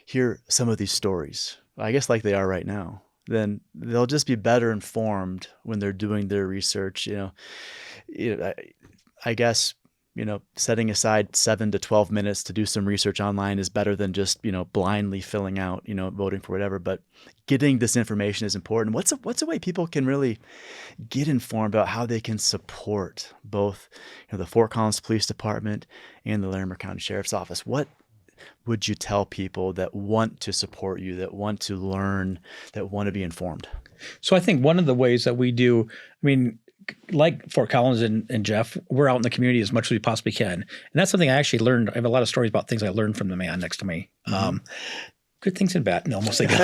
hear some of these stories, I guess like they are right now, then they'll just be better informed when they're doing their research. I guess, setting aside 7 to 12 minutes to do some research online is better than just, blindly filling out, voting for whatever. But getting this information is important. What's a way people can really get informed about how they can support both, the Fort Collins Police Department and the Larimer County Sheriff's Office? What would you tell people that want to support you, that want to learn, that want to be informed? So I think one of the ways that we do, like Fort Collins and Jeff, we're out in the community as much as we possibly can. And that's something I actually learned. I have a lot of stories about things I learned from the man next to me. Mm-hmm. Good things and bad. No, mostly good.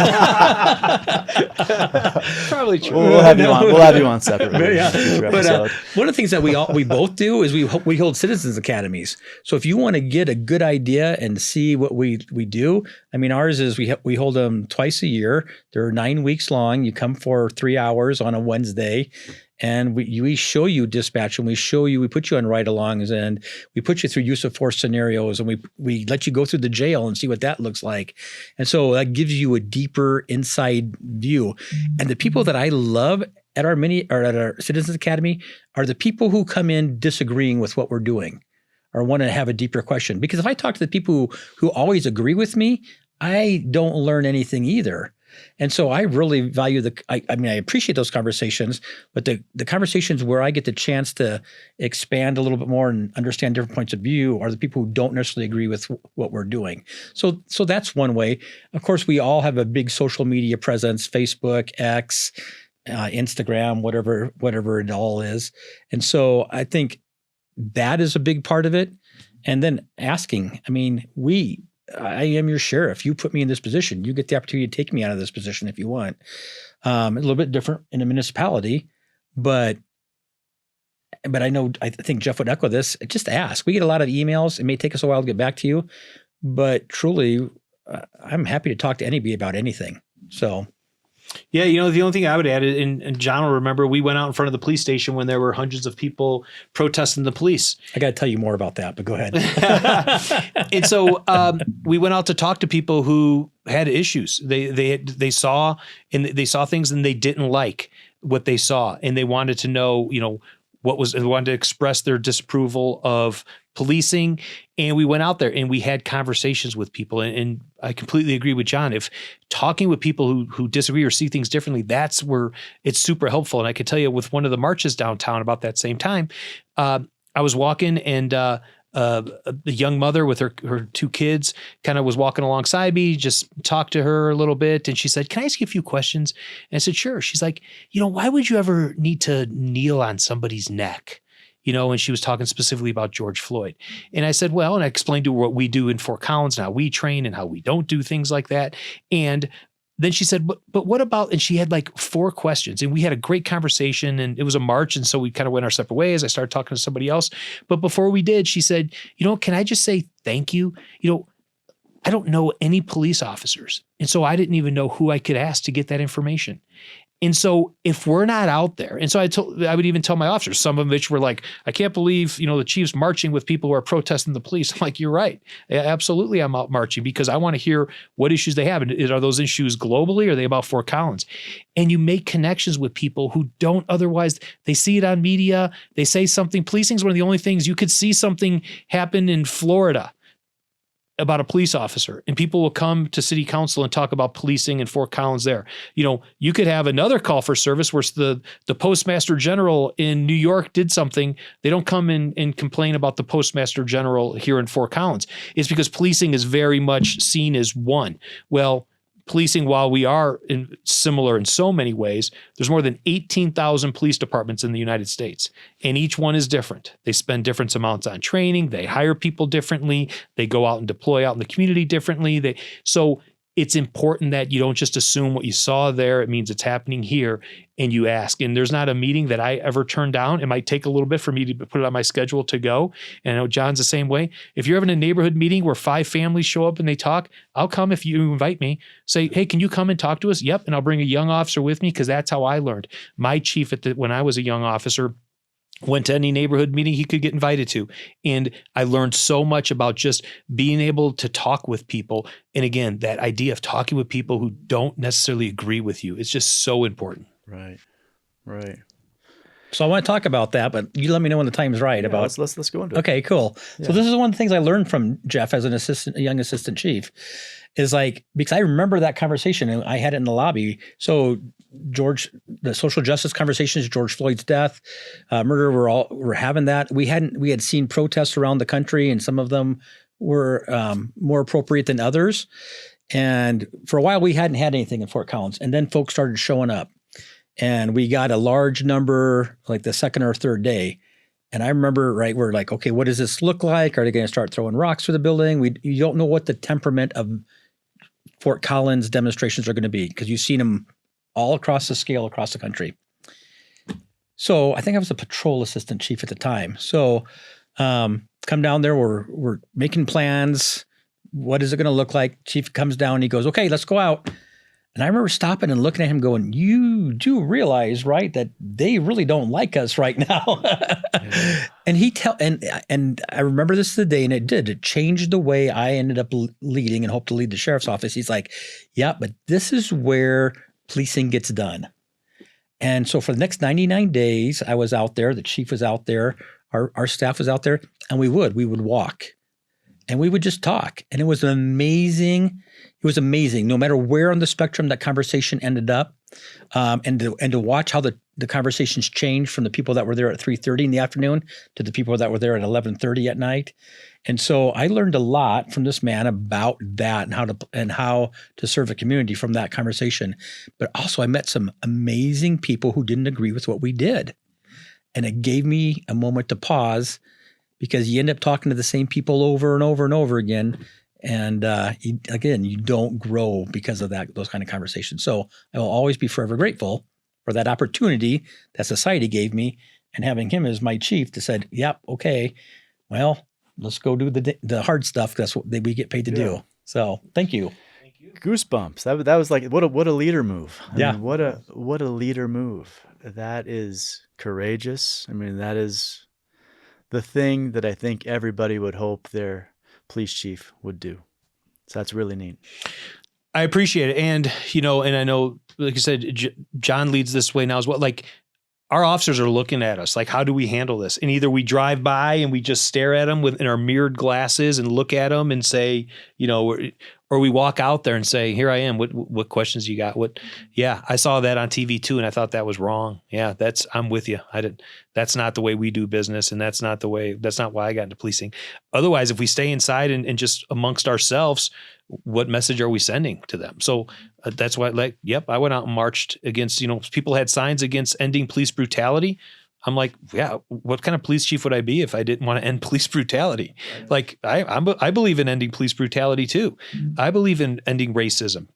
Probably true. We'll have you on separately. Yeah. But one of the things that we both do is we hold citizens academies. So if you want to get a good idea and see what we do, ours is we hold them twice a year. They're 9 weeks long. You come for 3 hours on a Wednesday. And we show you dispatch, and we put you on ride-alongs, and we put you through use of force scenarios, and we let you go through the jail and see what that looks like. And so that gives you a deeper inside view. And the people that I love at our Citizens Academy are the people who come in disagreeing with what we're doing or want to have a deeper question. Because if I talk to the people who always agree with me, I don't learn anything either. And so I really value I appreciate those conversations, but the conversations where I get the chance to expand a little bit more and understand different points of view are the people who don't necessarily agree with what we're doing. So that's one way. Of course, we all have a big social media presence, Facebook, X, Instagram, whatever it all is. And so I think that is a big part of it. And then asking, I am your sheriff. You put me in this position. You get the opportunity to take me out of this position if you want. A little bit different in a municipality, but I think Jeff would echo this. Just ask. We get a lot of emails. It may take us a while to get back to you, but truly, I'm happy to talk to anybody about anything. So. Yeah, the only thing I would add, and John will remember, we went out in front of the police station when there were hundreds of people protesting the police. I got to tell you more about that, but go ahead. And so we went out to talk to people who had issues. They saw things and they didn't like what they saw, and they wanted to know, they wanted to express their disapproval of policing. And we went out there and we had conversations with people. And I completely agree with John. If talking with people who disagree or see things differently, that's where it's super helpful. And I could tell you with one of the marches downtown about that same time, I was walking and the young mother with her two kids kind of was walking alongside me, just talked to her a little bit. And she said, "Can I ask you a few questions?" And I said, "Sure." She's like, "Why would you ever need to kneel on somebody's neck?" And she was talking specifically about George Floyd. And I said, well, and I explained to her what we do in Fort Collins and how we train and how we don't do things like that. And then she said, but what about, and she had like 4 questions, and we had a great conversation, and it was a march. And so we kind of went our separate ways. I started talking to somebody else. But before we did, she said, can I just say thank you? I don't know any police officers. And so I didn't even know who I could ask to get that information. And so if we're not out there, and so I would even tell my officers, some of which were like, I can't believe, the chief's marching with people who are protesting the police. I'm like, you're right. Yeah, absolutely. I'm out marching because I want to hear what issues they have. And are those issues globally or are they about Fort Collins? And you make connections with people who don't otherwise, they see it on media. They say something. Policing is one of the only things you could see something happen in Florida about a police officer, and people will come to city council and talk about policing in Fort Collins there. You could have another call for service where the postmaster general in New York did something. They don't come in and complain about the postmaster general here in Fort Collins. It's because policing is very much seen as one. Well, policing, while we are similar in so many ways, there's more than 18,000 police departments in the United States, and each one is different. They spend different amounts on training. They hire people differently. They go out and deploy out in the community differently. So it's important that you don't just assume what you saw there. It means it's happening here, and you ask. And there's not a meeting that I ever turn down. It might take a little bit for me to put it on my schedule to go. And I know John's the same way. If you're having a neighborhood meeting where 5 families show up and they talk, I'll come if you invite me. Say, hey, can you come and talk to us? Yep. And I'll bring a young officer with me because that's how I learned. My chief when I was a young officer went to any neighborhood meeting he could get invited to. And I learned so much about just being able to talk with people. And again, that idea of talking with people who don't necessarily agree with you, it's just so important. Right. So I want to talk about that, but you let me know when the time's right. Yeah, let's go into it. Okay, cool. Yeah. So this is one of the things I learned from Jeff as a young assistant chief, is because I remember that conversation and I had it in the lobby. So the social justice conversations, George Floyd's death, murder, we're having that. We had seen protests around the country, and some of them were more appropriate than others. And for a while, we hadn't had anything in Fort Collins, and then folks started showing up. And we got a large number, like the second or third day. And I remember, we're like, okay, what does this look like? Are they going to start throwing rocks through the building? You don't know what the temperament of Fort Collins demonstrations are going to be, because you've seen them all across the scale across the country. So I think I was a patrol assistant chief at the time. So come down there, we're making plans. What is it going to look like? Chief comes down, he goes, okay, let's go out. And I remember stopping and looking at him going, you do realize, right, that they really don't like us right now. Yeah. And I remember this the day, and it changed the way I ended up leading and hope to lead the sheriff's office. He's like, yeah, but this is where policing gets done. And so for the next 99 days, I was out there, the chief was out there, our staff was out there, and we would walk. and we would just talk. And it was amazing. It was amazing. No matter where on the spectrum that conversation ended up, and to watch how the conversations changed from the people that were there at 3:30 in the afternoon to the people that were there at 11:30 at night. And so I learned a lot from this man about that and how to serve a community from that conversation. But also I met some amazing people who didn't agree with what we did. And it gave me a moment to pause, because you end up talking to the same people over and over and over again. And you don't grow because of those kind of conversations. So I will always be forever grateful for that opportunity that society gave me, and having him as my chief that said, yep, okay, well, let's go do the hard stuff. That's what we get paid to do. So thank you. Goosebumps. That was like, what a leader move. I Yeah. mean, what a leader move. That is courageous. I mean, that is the thing that I think everybody would hope their police chief would do. So that's really neat. I appreciate it. And, and I know, like I said, John leads this way now as well. Like, our officers are looking at us like, how do we handle this? And either we drive by and we just stare at them in our mirrored glasses and look at them and say, or we walk out there and say, here I am. What questions you got? Yeah, I saw that on TV too, and I thought that was wrong. Yeah, I'm with you. That's not the way we do business, and that's not why I got into policing. Otherwise, if we stay inside and just amongst ourselves, what message are we sending to them? So that's why, I went out and marched against, people had signs against ending police brutality. I'm like, yeah, what kind of police chief would I be if I didn't want to end police brutality? Like, I believe in ending police brutality too. I believe in ending racism.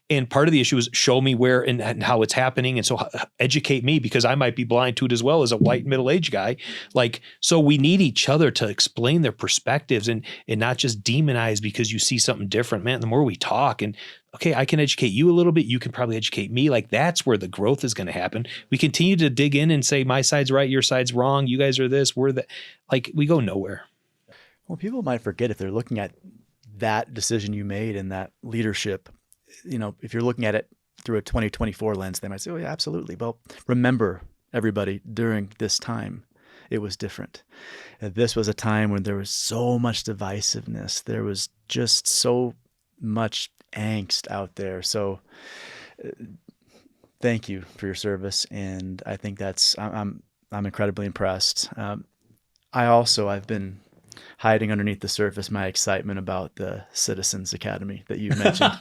And part of the issue is show me where and how it's happening. And so educate me, because I might be blind to it as well as a white middle-aged guy. Like, so we need each other to explain their perspectives and not just demonize because you see something different. Man, the more we talk and, okay, I can educate you a little bit. You can probably educate me. Like, that's where the growth is going to happen. We continue to dig in and say, my side's right, your side's wrong. You guys are this, we're that. Like, we go nowhere. Well, people might forget, if they're looking at that decision you made and that leadership, if you're looking at it through a 2024 lens, they might say, oh, yeah, absolutely. Well, remember, everybody, during this time, it was different. This was a time when there was so much divisiveness. There was just so much angst out there. So thank you for your service. And I think I'm incredibly impressed. I've been hiding underneath the surface my excitement about the Citizens Academy that you mentioned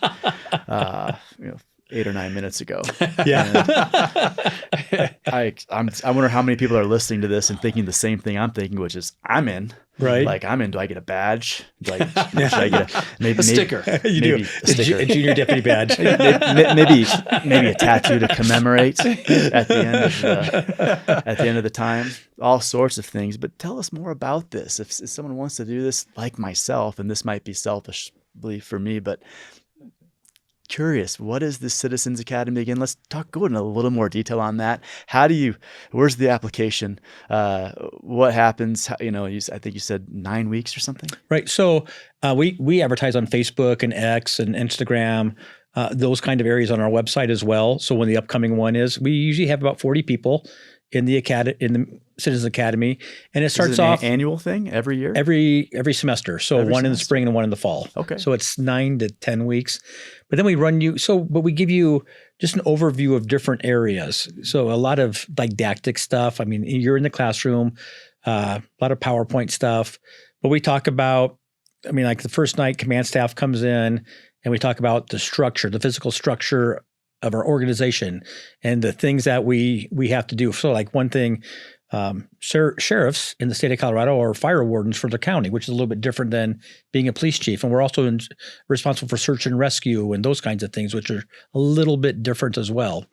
8 or 9 minutes ago. Yeah. I wonder how many people are listening to this and thinking the same thing I'm thinking, which is, I'm in. Right. Like, I'm in. Do I get a badge? Should I get a sticker? You do. A sticker. A junior deputy badge. maybe a tattoo to commemorate at the end of the time. All sorts of things. But tell us more about this. If someone wants to do this, like myself, and this might be selfishly for me, but curious, what is the Citizens Academy again? Let's go into a little more detail on that. Where's the application? What happens? I think you said 9 weeks or something. Right. So we advertise on Facebook and X and Instagram, those kind of areas on our website as well. So when the upcoming one is, we usually have about 40 people in the Citizens Academy, and it starts off an annual thing every year, every semester. So one in the spring and one in the fall. Okay. So it's 9 to 10 weeks, but then we run you. But we give you just an overview of different areas. So a lot of didactic stuff. I mean, you're in the classroom, a lot of PowerPoint stuff, but we talk about, like the first night, command staff comes in and we talk about the structure, the physical structure of our organization and the things that we have to do. So like one thing, sheriffs in the state of Colorado are fire wardens for the county, which is a little bit different than being a police chief. And we're also responsible for search and rescue and those kinds of things, which are a little bit different as well.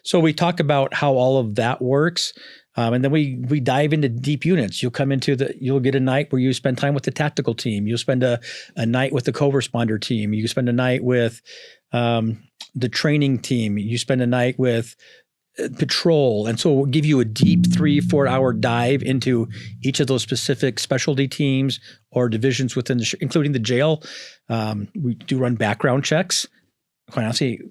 So we talk about how all of that works. And then we dive into deep units. You'll get a night where you spend time with the tactical team. You'll spend a night with the co-responder team. You spend a night with the training team. You spend a night with patrol. And so we'll give you a deep 3-4 hour dive into each of those specific specialty teams or divisions within including the jail. We do run background checks. Quite honestly,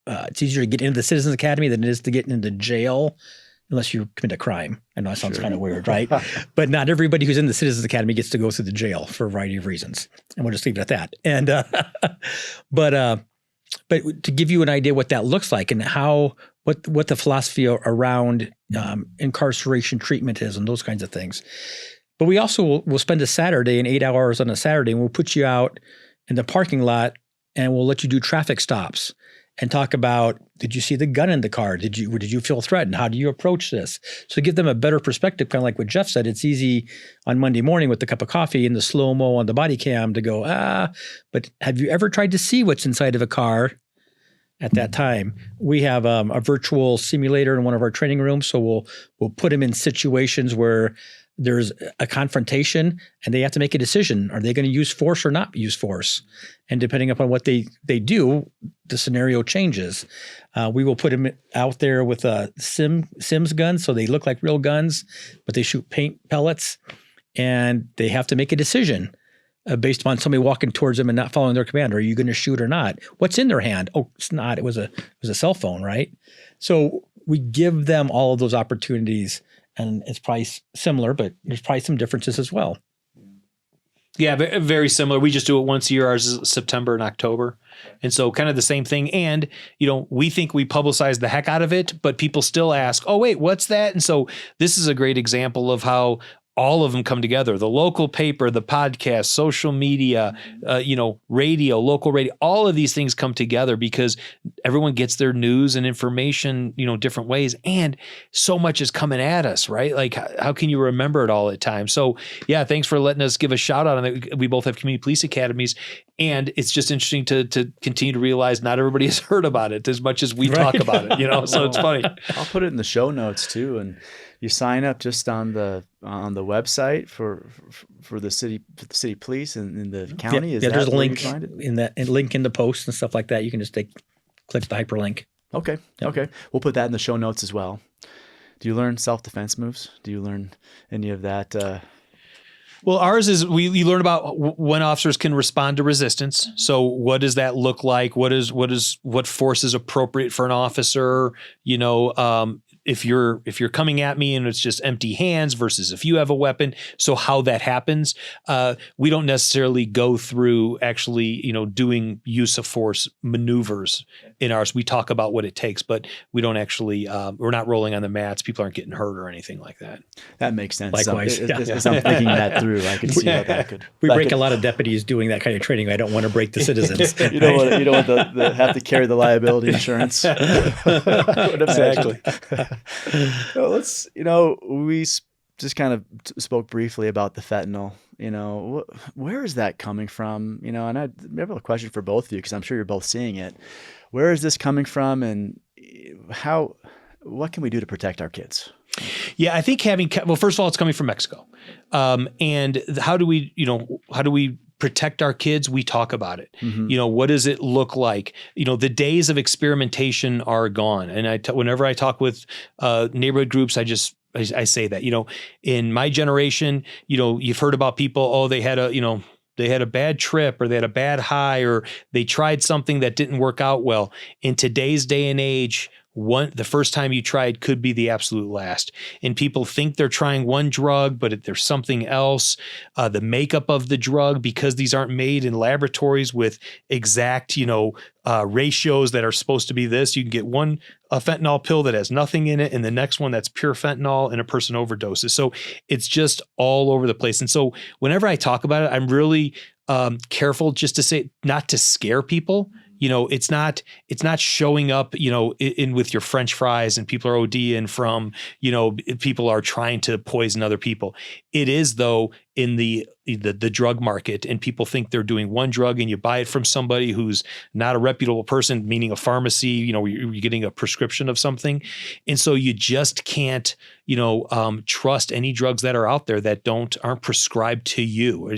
it's easier to get into the Citizens Academy than it is to get into jail. unless you commit a crime. I know that sounds kind of weird, right? But not everybody who's in the Citizens Academy gets to go through the jail for a variety of reasons. And we'll just leave it at that. And but to give you an idea what that looks like and what the philosophy around incarceration treatment is and those kinds of things. But we also will spend a Saturday and 8 hours on a Saturday, and we'll put you out in the parking lot and we'll let you do traffic stops and talk about, did you see the gun in the car? Did you feel threatened? How do you approach this? So give them a better perspective, kind of like what Jeff said. It's easy on Monday morning with a cup of coffee and the slow-mo on the body cam to go, but have you ever tried to see what's inside of a car at that time? We have a virtual simulator in one of our training rooms, so we'll put them in situations where there's a confrontation and they have to make a decision. Are they going to use force or not use force? And depending upon what they do, the scenario changes. We will put them out there with Sims guns, so they look like real guns, but they shoot paint pellets, and they have to make a decision based upon somebody walking towards them and not following their command. Are you going to shoot or not? What's in their hand? Oh, it's not. It was a cell phone, right? So we give them all of those opportunities. And it's probably similar, but there's probably some differences as well. Yeah, very similar. We just do it once a year. Ours is September and October. And so kind of the same thing. And, we think we publicize the heck out of it, but people still ask, oh, wait, what's that? And so this is a great example of how all of them come together. The local paper, the podcast, social media, radio, local radio, all of these things come together because everyone gets their news and information, different ways. And so much is coming at us, right? Like, how can you remember it all at times? So yeah, thanks for letting us give a shout out on it. We both have community police academies, and it's just interesting to continue to realize not everybody has heard about it as much as we talk about it, so it's funny. I'll put it in the show notes too. And you sign up just on the website for the city police and the county. Yeah, there's a link in that, and link in the post and stuff like that. You can just click the hyperlink. Okay. Yep. Okay. We'll put that in the show notes as well. Do you learn self-defense moves? Do you learn any of that? Well, ours is we learn about when officers can respond to resistance. So what does that look like? What force is appropriate for an officer? If you're coming at me and it's just empty hands versus if you have a weapon. So how that happens, we don't necessarily go through actually, doing use of force maneuvers in ours. We talk about what it takes, but we don't actually, we're not rolling on the mats. People aren't getting hurt or anything like that. That makes sense. Likewise. As I'm thinking that through, I can see how that could. We break a lot of deputies doing that kind of training. I don't want to break the citizens. You don't want to have to carry the liability insurance. Exactly. So we just kind of spoke briefly about the fentanyl. Where is that coming from? And I have a question for both of you because I'm sure you're both seeing it. Where is this coming from, and what can we do to protect our kids? Yeah, I think first of all, it's coming from Mexico. And how do we protect our kids? We talk about it. Mm-hmm. What does it look like? The days of experimentation are gone. And whenever I talk with neighborhood groups, I say that, in my generation, you've heard about people, they had a bad trip or they had a bad high or they tried something that didn't work out well. In today's day and age, the first time you tried could be the absolute last. And people think they're trying one drug, but there's something else. The makeup of the drug, because these aren't made in laboratories with exact, ratios that are supposed to be this. You can get a fentanyl pill that has nothing in it, and the next one that's pure fentanyl, and a person overdoses. So it's just all over the place. And so whenever I talk about it, I'm really careful just to say, not to scare people. It's not showing up, in with your French fries and people are ODing from, people are trying to poison other people. It is, though, in the drug market, and people think they're doing one drug and you buy it from somebody who's not a reputable person, meaning a pharmacy, you're getting a prescription of something. And so you just can't, trust any drugs that are out there that aren't prescribed to you,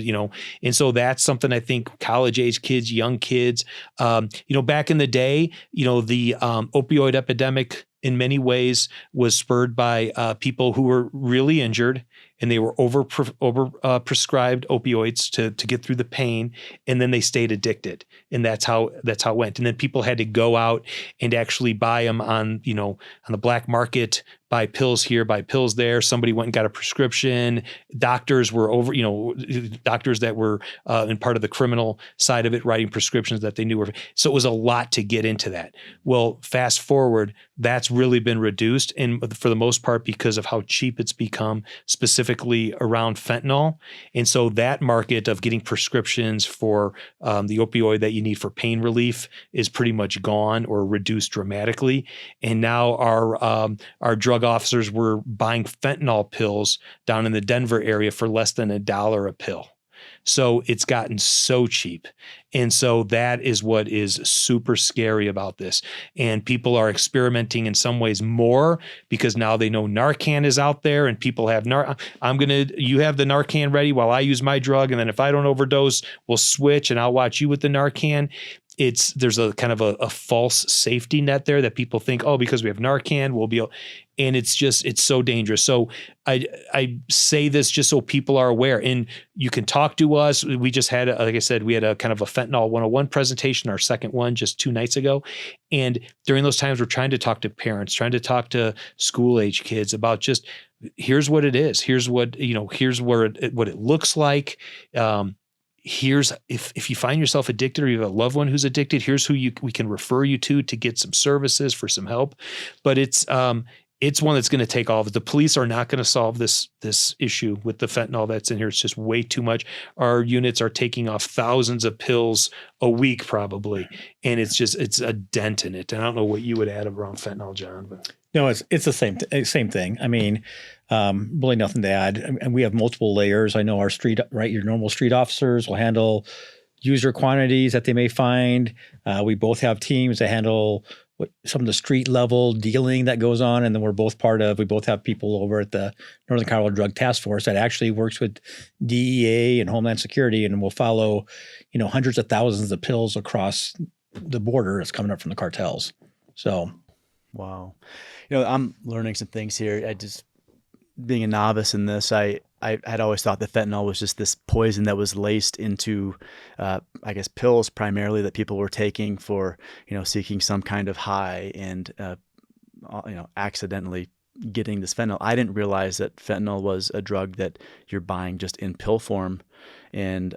and so that's something I think college age kids, young kids, back in the day, the opioid epidemic in many ways was spurred by people who were really injured and they were prescribed opioids to get through the pain, and then they stayed addicted, and that's how it went. And then people had to go out and actually buy them on the black market, buy pills here, buy pills there. Somebody went and got a prescription. Doctors were doctors that were in part of the criminal side of it, writing prescriptions that they knew were. So it was a lot to get into that. Well, fast forward, that's really been reduced, and for the most part because of how cheap it's become, specifically around fentanyl. And so that market of getting prescriptions for the opioid that you need for pain relief is pretty much gone or reduced dramatically. And now our drug officers were buying fentanyl pills down in the Denver area for less than $1 a pill. So it's gotten so cheap. And so that is what is super scary about this. And people are experimenting in some ways more because now they know Narcan is out there and people have you have the Narcan ready while I use my drug. And then if I don't overdose, we'll switch and I'll watch you with the Narcan. There's a kind of a false safety net there that people think, oh, because we have Narcan, we'll be able, and it's so dangerous. So I say this just so people are aware, and you can talk to us. We just had, like I said, we had a kind of a Fentanyl 101 presentation, our second one just 2 nights ago. And during those times, we're trying to talk to parents, trying to talk to school age kids about just, here's what it is. Here's what, here's what it looks like. Here's if you find yourself addicted or you have a loved one who's addicted, here's who we can refer you to get some services for some help. But it's one that's going to take all of it. The police are not going to solve this issue with the fentanyl that's in here. It's just way too much. Our units are taking off thousands of pills a week probably, and it's a dent in it. And I don't know what you would add around fentanyl, John, but. No, it's the same thing. I mean, really nothing to add. And we have multiple layers. I know your normal street officers will handle user quantities that they may find. We both have teams that handle some of the street level dealing that goes on. And then we both have people over at the Northern Colorado Drug Task Force that actually works with DEA and Homeland Security and will follow, hundreds of thousands of pills across the border that's coming up from the cartels. So. Wow. I'm learning some things here. Being a novice in this, I had always thought that fentanyl was just this poison that was laced into, pills primarily that people were taking for, seeking some kind of high and, accidentally getting this fentanyl. I didn't realize that fentanyl was a drug that you're buying just in pill form, and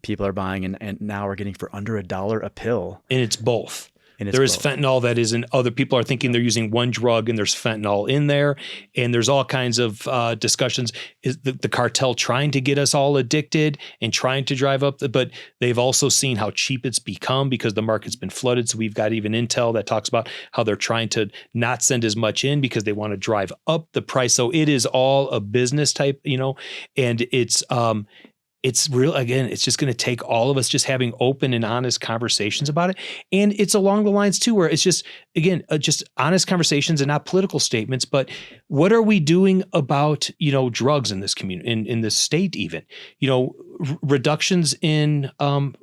people are buying and now are getting for under $1 a pill. And it's both. There is fentanyl that is in other people are thinking they're using one drug and there's fentanyl in there. And there's all kinds of discussions. Is the cartel trying to get us all addicted and trying to drive up? But they've also seen how cheap it's become because the market's been flooded. So we've got even intel that talks about how they're trying to not send as much in because they want to drive up the price. So it is all a business type, and it's real. Again, it's just going to take all of us just having open and honest conversations about it. And it's along the lines too, where it's just, again, just honest conversations and not political statements, but what are we doing about, drugs in this community, in this state, even, reductions in,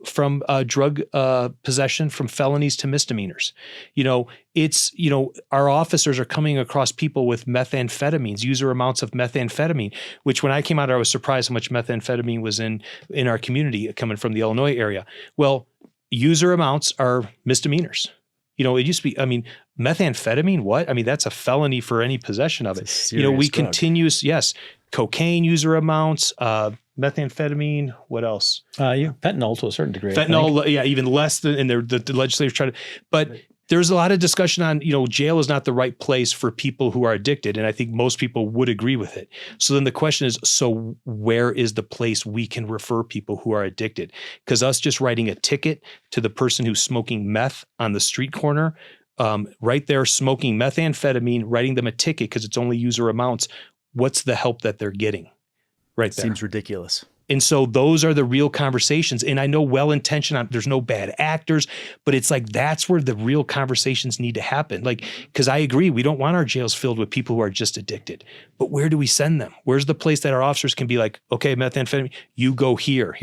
from drug possession from felonies to misdemeanors. Our officers are coming across people with methamphetamines, user amounts of methamphetamine, which when I came out, I was surprised how much methamphetamine was in our community coming from the Illinois area. Well, user amounts are misdemeanors. It used to be, methamphetamine, what? That's a felony for any possession of it. We continue, yes, cocaine user amounts, methamphetamine, what else? Fentanyl to a certain degree. Fentanyl, yeah, even less than, and the legislators try to, but there's a lot of discussion on, jail is not the right place for people who are addicted. And I think most people would agree with it. So then the question is, so where is the place we can refer people who are addicted? Because us just writing a ticket to the person who's smoking meth on the street corner, right there smoking methamphetamine, writing them a ticket because it's only user amounts, what's the help that they're getting right there? Seems ridiculous. And so those are the real conversations. And I know well-intentioned, there's no bad actors, but it's like that's where the real conversations need to happen. Because I agree, we don't want our jails filled with people who are just addicted. But where do we send them? Where's the place that our officers can be like, okay, methamphetamine, you go here.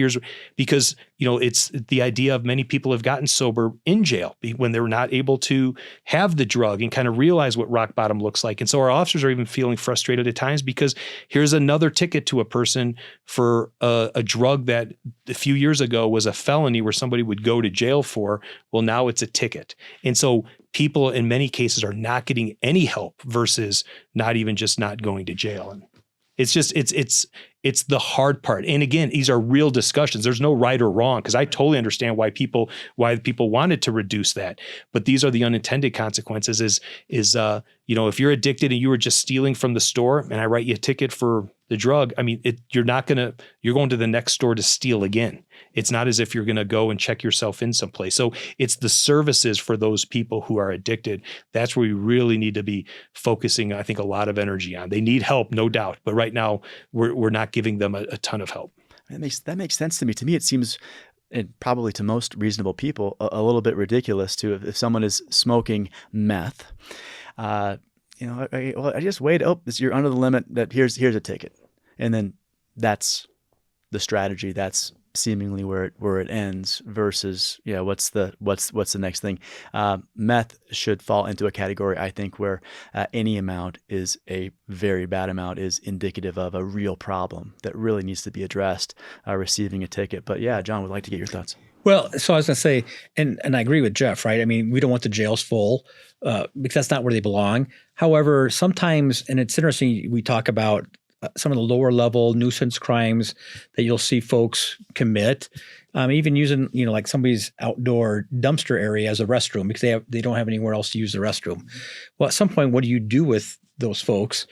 Because, it's the idea of many people have gotten sober in jail when they're not able to have the drug and kind of realize what rock bottom looks like. And so our officers are even feeling frustrated at times because here's another ticket to a person for a drug that a few years ago was a felony where somebody would go to jail for. Well, now it's a ticket. And so people in many cases are not getting any help versus not even just not going to jail. And it's just, it's the hard part. And again, these are real discussions. There's no right or wrong, because I totally understand why people wanted to reduce that. But these are the unintended consequences is if you're addicted and you were just stealing from the store and I write you a ticket for the drug, I mean, you're going to the next store to steal again. It's not as if you're going to go and check yourself in someplace. So it's the services for those people who are addicted. That's where we really need to be focusing, I think, a lot of energy on. They need help, no doubt. But right now we're not giving them a ton of help. That makes sense to me. To me, it seems, and probably to most reasonable people, a little bit ridiculous to if someone is smoking meth. I just wait. Oh, you're under the limit. That here's a ticket, and then that's the strategy. That's seemingly where it ends. Versus, what's the next thing? Meth should fall into a category, I think, where any amount is a very bad amount, is indicative of a real problem that really needs to be addressed. Receiving a ticket, but yeah, John, would like to get your thoughts. Well, so I was going to say, and I agree with Jeff, right? I mean, we don't want the jails full because that's not where they belong. However, sometimes, and it's interesting, we talk about some of the lower level nuisance crimes that you'll see folks commit, even using, like somebody's outdoor dumpster area as a restroom because they don't have anywhere else to use the restroom. Well, at some point, what do you do with those folks?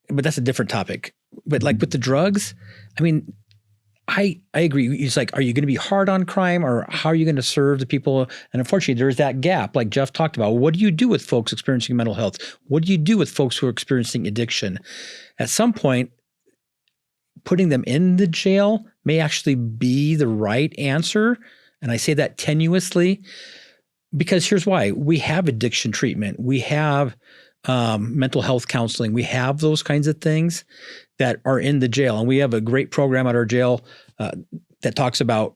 But that's a different topic. But like with the drugs, I mean, I agree. It's like, are you going to be hard on crime or how are you going to serve the people? And unfortunately, there's that gap like Jeff talked about. What do you do with folks experiencing mental health? What do you do with folks who are experiencing addiction? At some point, putting them in the jail may actually be the right answer. And I say that tenuously because here's why. We have addiction treatment. We have mental health counseling. We have those kinds of things that are in the jail. And we have a great program at our jail that talks about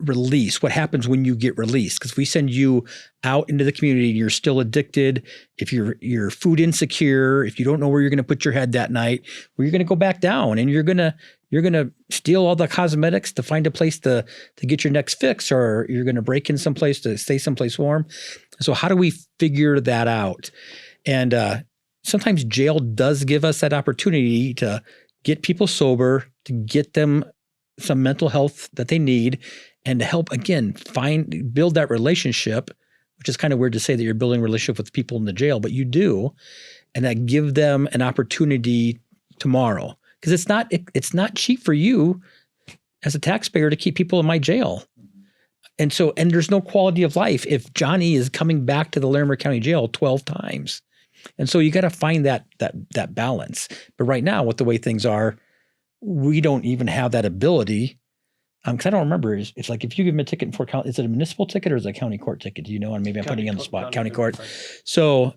release, what happens when you get released. Because if we send you out into the community and you're still addicted, if you're food insecure, if you don't know where you're going to put your head that night, well, you're going to go back down and you're going to steal all the cosmetics to find a place to get your next fix, or you're going to break in someplace to stay someplace warm. So how do we figure that out? And sometimes jail does give us that opportunity to get people sober, to get them some mental health that they need, and to help, again, build that relationship, which is kind of weird to say that you're building a relationship with people in the jail, but you do, and that give them an opportunity tomorrow. Because it's not cheap for you as a taxpayer to keep people in my jail. And there's no quality of life if Johnny is coming back to the Larimer County Jail 12 times. And so you got to find that balance. But right now, with the way things are, we don't even have that ability. Because I don't remember. It's like if you give them a ticket in Fort County, is it a municipal ticket or is it a county court ticket? Do you know? And maybe I'm putting you on the spot. County court. So,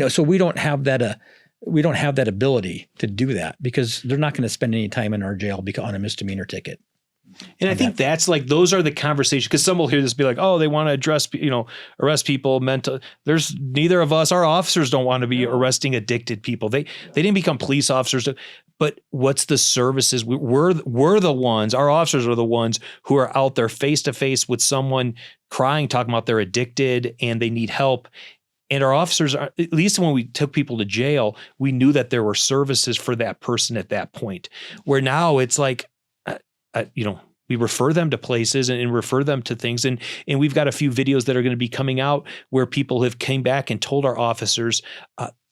so we don't have that. We don't have that ability to do that because they're not going to spend any time in our jail on a misdemeanor ticket. And I think that's like, those are the conversations, because some will hear this be like, oh, they want to arrest people mental. There's neither of us, our officers don't want to be arresting addicted people. They didn't become police officers. But what's the services? We're the ones, our officers are the ones who are out there face to face with someone crying, talking about they're addicted and they need help. And our officers, at least when we took people to jail, we knew that there were services for that person at that point, where now it's like, we refer them to places and refer them to things. And we've got a few videos that are going to be coming out where people have came back and told our officers,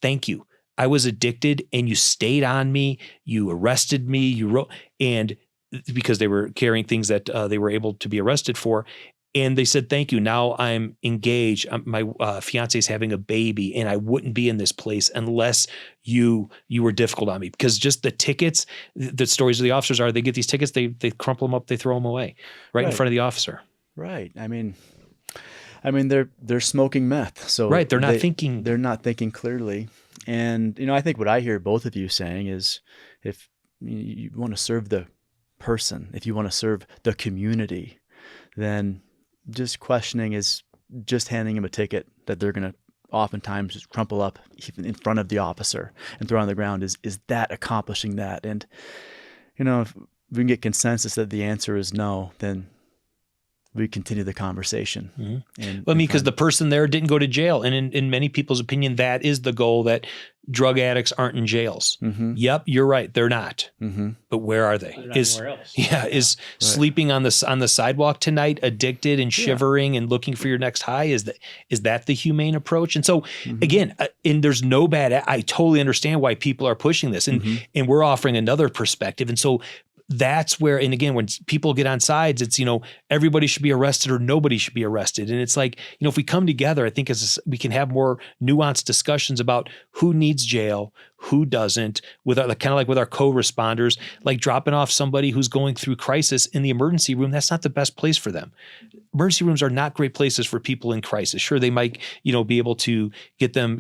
thank you. I was addicted and you stayed on me. You arrested me. You wrote, and because they were carrying things that they were able to be arrested for. And they said, thank you. Now I'm engaged. My fiance is having a baby and I wouldn't be in this place unless you were difficult on me. Because just the tickets, the stories of the officers are, they get these tickets, they crumple them up, they throw them away right in front of the officer. Right. I mean, they're smoking meth. So right. They're not thinking. They're not thinking clearly. And, I think what I hear both of you saying is if you want to serve the person, if you want to serve the community, then just questioning is just handing them a ticket that they're going to oftentimes just crumple up even in front of the officer and throw on the ground. Is that accomplishing that? And, if we can get consensus that the answer is no, then we continue the conversation. Mm-hmm. Because the person there didn't go to jail. And in many people's opinion, that is the goal, that drug addicts aren't in jails. Mm-hmm. Yep, you're right. They're not. Mm-hmm. But where are they? Is sleeping on the sidewalk tonight, addicted and shivering and looking for your next high? Is that the humane approach? And so again, and there's no bad. I totally understand why people are pushing this, and we're offering another perspective. And so that's where, and again, when people get on sides, it's, everybody should be arrested or nobody should be arrested. And it's like, if we come together, I think we can have more nuanced discussions about who needs jail, who doesn't, with our, kind of like with our co-responders, like dropping off somebody who's going through crisis in the emergency room. That's not the best place for them. Emergency rooms are not great places for people in crisis. Sure, they might, be able to get them,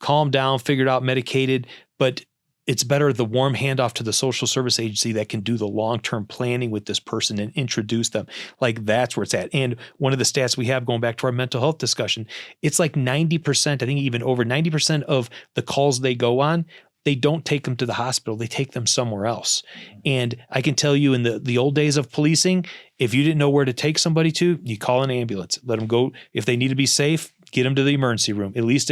calmed down, figured out, medicated, but it's better the warm handoff to the social service agency that can do the long-term planning with this person and introduce them. Like, that's where it's at. And one of the stats we have, going back to our mental health discussion, it's like 90%, I think even over 90% of the calls they go on, they don't take them to the hospital. They take them somewhere else. And I can tell you, in the old days of policing, if you didn't know where to take somebody to, you call an ambulance, let them go. If they need to be safe, get them to the emergency room. At least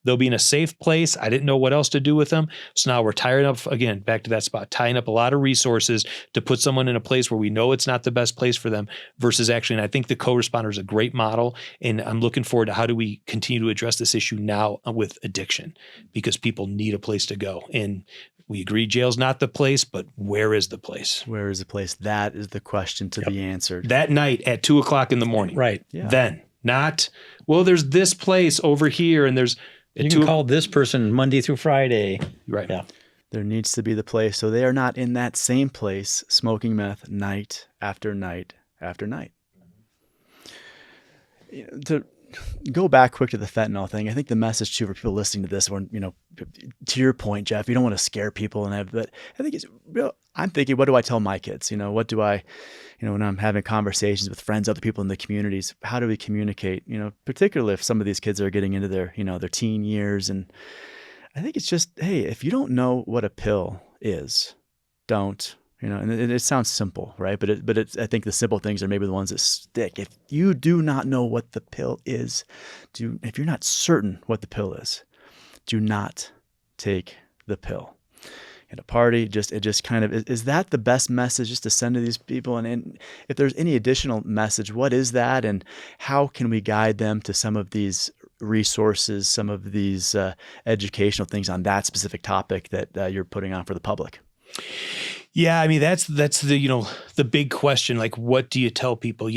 they'll be in a safe place. I didn't know what else to do with them. So now we're tying up, again, back to that spot, tying up a lot of resources to put someone in a place where we know it's not the best place for them, versus actually, and I think the co-responder is a great model. And I'm looking forward to how do we continue to address this issue now with addiction, because people need a place to go. And we agree jail's not the place, but where is the place? Where is the place? That is the question to be answered. That night at 2:00 in the morning. Right. Yeah. Then, not, well, there's this place over here and there's... You can call this person Monday through Friday. Right. Yeah. There needs to be the place so they are not in that same place smoking meth night after night after night. To go back quick to the fentanyl thing, I think the message too for people listening to this, when, to your point, Jeff, you don't want to scare people, but I think it's real. I'm thinking, what do I tell my kids? What do I, when I'm having conversations with friends, other people in the communities, how do we communicate? Particularly if some of these kids are getting into their, their teen years, and I think it's just, hey, if you don't know what a pill is, don't. And it sounds simple, right? But I think the simple things are maybe the ones that stick. If you do not know what the pill is, if you're not certain what the pill is, do not take the pill. At a party, it just kind of, is that the best message just to send to these people? And if there's any additional message, what is that? And how can we guide them to some of these resources, some of these educational things on that specific topic that you're putting on for the public? Yeah, I mean, that's the, the big question, like, what do you tell people?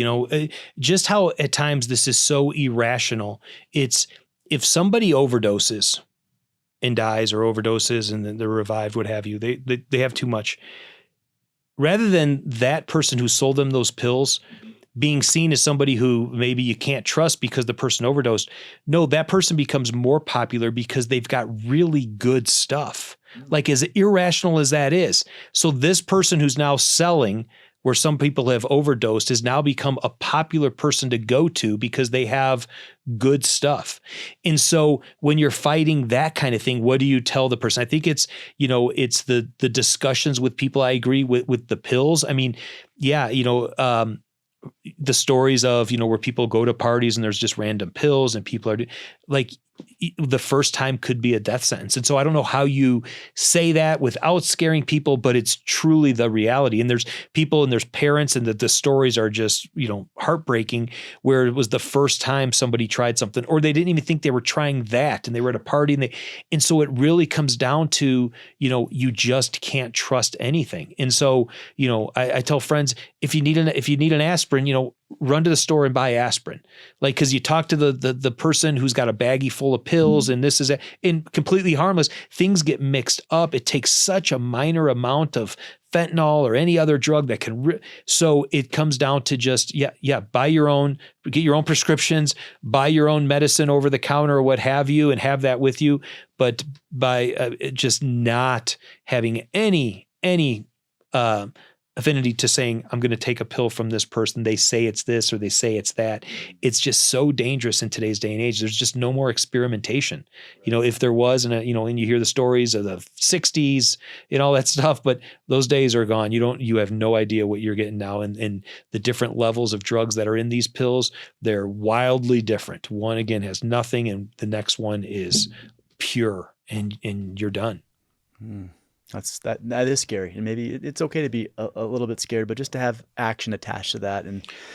Just how at times this is so irrational. It's, if somebody overdoses and dies, or overdoses and then they're revived, what have you, they have too much. Rather than that person who sold them those pills being seen as somebody who maybe you can't trust because the person overdosed, no, that person becomes more popular because they've got really good stuff. Like, as irrational as that is. So this person who's now selling, where some people have overdosed, has now become a popular person to go to because they have good stuff. And so when you're fighting that kind of thing, what do you tell the person? I think it's, it's the discussions with people. I agree with the pills. I mean, yeah, the stories of, where people go to parties and there's just random pills and people are like, the first time could be a death sentence. And so I don't know how you say that without scaring people, but it's truly the reality. And there's people and there's parents, and the stories are just, heartbreaking, where it was the first time somebody tried something, or they didn't even think they were trying that, and they were at a party, and so it really comes down to, you just can't trust anything. And so, I tell friends, if you need an aspirin, run to the store and buy aspirin. Like, cause you talk to the person who's got a baggie full of pills and this is it, and completely harmless. Things get mixed up. It takes such a minor amount of fentanyl or any other drug that can, so it comes down to just, buy your own, get your own prescriptions, buy your own medicine over the counter or what have you, and have that with you. But by just not having any affinity to saying, I'm going to take a pill from this person. They say it's this or they say it's that. It's just so dangerous in today's day and age. There's just no more experimentation. If there was, and you hear the stories of the 60s and all that stuff, but those days are gone. You have no idea what you're getting now. And the different levels of drugs that are in these pills, they're wildly different. One, again, has nothing, and the next one is pure, and you're done. That is scary, and maybe it's okay to be a little bit scared, but just to have action attached to that,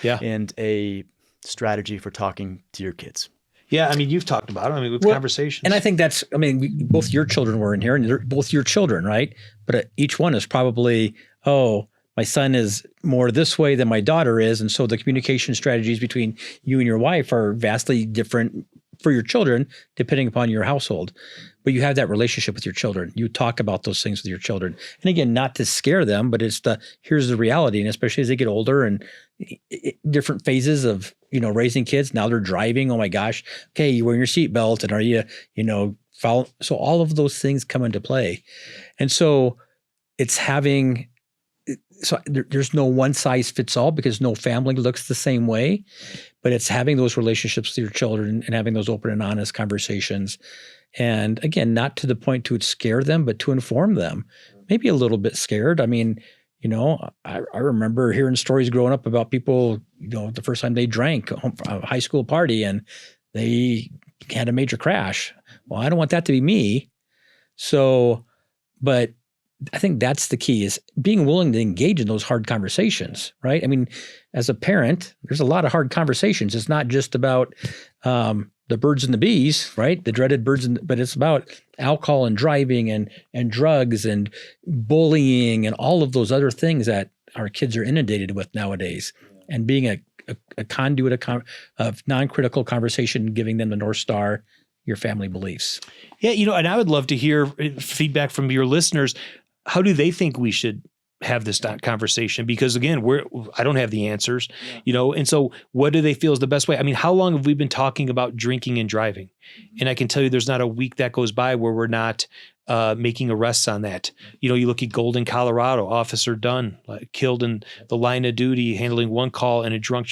and a strategy for talking to your kids. Yeah, I mean, you've talked about it. I mean, with conversations, and I think that's. I mean, both your children were in here, and they're both your children, right? But each one is probably, my son is more this way than my daughter is, and so the communication strategies between you and your wife are vastly different for your children, depending upon your household. But you have that relationship with your children. You talk about those things with your children. And again, not to scare them, but here's the reality. And especially as they get older and different phases of, raising kids. Now they're driving. Oh my gosh. Okay. You wearing your seatbelt, and are you, follow? So all of those things come into play. And so it's there's no one size fits all, because no family looks the same way, but it's having those relationships with your children and having those open and honest conversations. And again, not to the point to scare them, but to inform them, maybe a little bit scared. I mean, I remember hearing stories growing up about people, the first time they drank a high school party and they had a major crash. Well, I don't want that to be me. So, but I think that's the key, is being willing to engage in those hard conversations, right? I mean, as a parent, there's a lot of hard conversations. It's not just about the birds and the bees, right? The dreaded birds, but it's about alcohol and driving and drugs and bullying and all of those other things that our kids are inundated with nowadays. And being a conduit of non-critical conversation, giving them the North Star, your family beliefs. Yeah, and I would love to hear feedback from your listeners. How do they think we should have this conversation? Because again, I don't have the answers, and so what do they feel is the best way? I mean, how long have we been talking about drinking and driving? And I can tell you there's not a week that goes by where we're not making arrests on that. You look at Golden, Colorado, Officer Dunn, killed in the line of duty, handling one call and a drunk,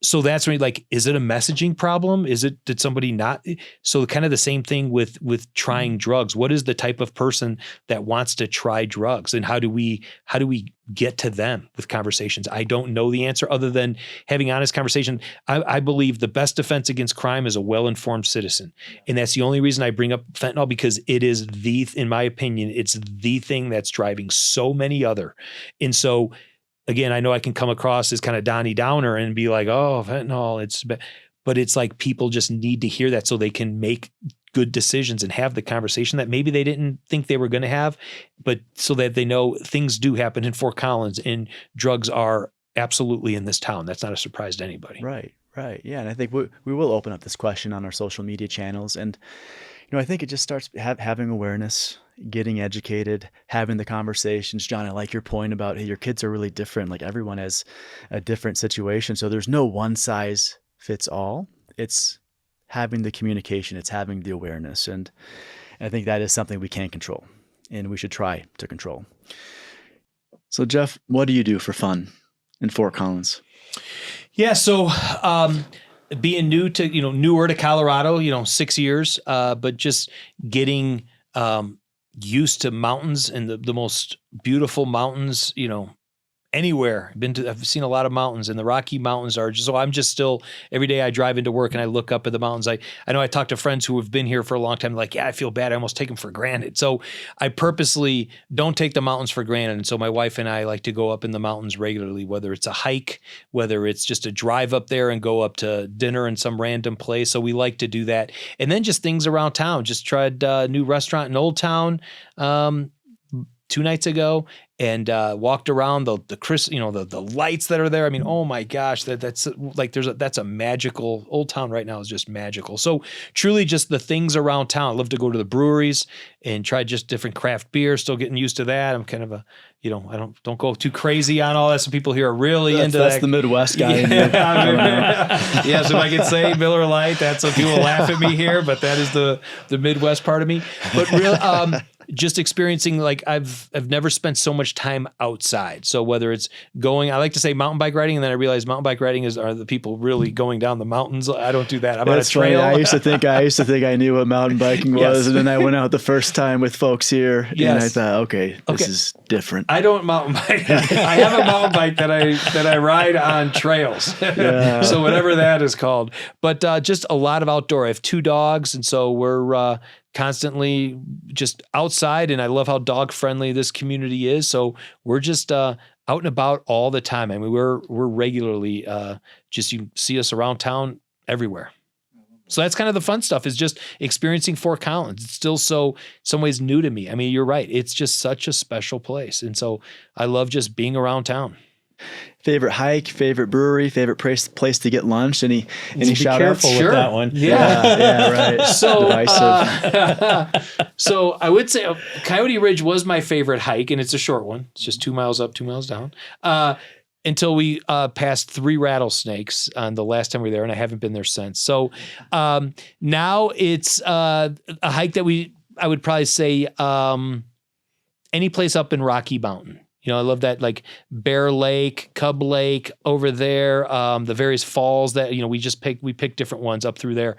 so that's when is it a messaging problem? Did somebody not? So kind of the same thing with trying drugs. What is the type of person that wants to try drugs, and how do we get to them with conversations? I don't know the answer other than having honest conversation. I believe the best defense against crime is a well-informed citizen. And that's the only reason I bring up fentanyl, because it is in my opinion, it's the thing that's driving so many other. And so, again, I know I can come across as kind of Donnie Downer and be like, oh, fentanyl, but it's like people just need to hear that so they can make good decisions and have the conversation that maybe they didn't think they were going to have, but so that they know things do happen in Fort Collins and drugs are absolutely in this town. That's not a surprise to anybody. Right. Yeah. And I think we will open up this question on our social media channels. And, I think it just starts having awareness, getting educated, having the conversations. John, I like your point about, hey, your kids are really different. Like everyone has a different situation. So there's no one size fits all. It's having the communication. It's having the awareness. And I think that is something we can control and we should try to control. So Jeff, what do you do for fun in Fort Collins? Yeah. So, being newer to Colorado, 6 years, but just getting used to mountains and the most beautiful mountains, anywhere. I've seen a lot of mountains, and the Rocky Mountains are just, so I'm just still, every day I drive into work and I look up at the mountains. I know I talk to friends who have been here for a long time, like, yeah, I feel bad. I almost take them for granted. So I purposely don't take the mountains for granted. And so my wife and I like to go up in the mountains regularly, whether it's a hike, whether it's just a drive up there and go up to dinner in some random place. So we like to do that. And then just things around town. Just tried a new restaurant in Old Town 2 nights ago, and walked around the lights that are there. I mean, oh my gosh, that's like that's a magical Old Town right now is just magical. So truly just the things around town. I love to go to the breweries and try just different craft beer. Still getting used to that. I'm kind of a, I don't go too crazy on all that. Some people here are really into that. That's the Midwest guy. Yes, if I could say Miller Lite, that's what people laugh at me here, but that is the Midwest part of me. But really, just experiencing, like I've never spent so much time outside. So whether it's going, I like to say mountain bike riding, and then I realize mountain bike riding are the people really going down the mountains. I don't do that. I'm on a trail. Funny. I used to think I knew what mountain biking was, Yes. and then I went out the first time with folks here, and I Yes. thought, okay, this is different. I don't mountain bike. I have a mountain bike that I ride on trails. So whatever that is called. But just a lot of outdoor. I have 2 dogs, and so we're constantly just outside, and I love how dog friendly this community is. So we're just out and about all the time. I mean, we're regularly just, you see us around town everywhere. So that's kind of the fun stuff, is just experiencing Fort Collins. It's still some ways new to me. I mean, you're right. It's just such a special place. And so I love just being around town. Favorite hike, favorite brewery, favorite place to get lunch? Any shout outs? Careful with that one. Yeah, right. So, Divisive. so I would say Coyote Ridge was my favorite hike, and it's a short one. It's just 2 miles up, 2 miles down. Until we passed 3 rattlesnakes on the last time we were there, and I haven't been there since. So now it's a hike that I would probably say any place up in Rocky Mountain. You know, I love that, like Bear Lake, Cub Lake over there, the various falls that, you know, we picked different ones up through there.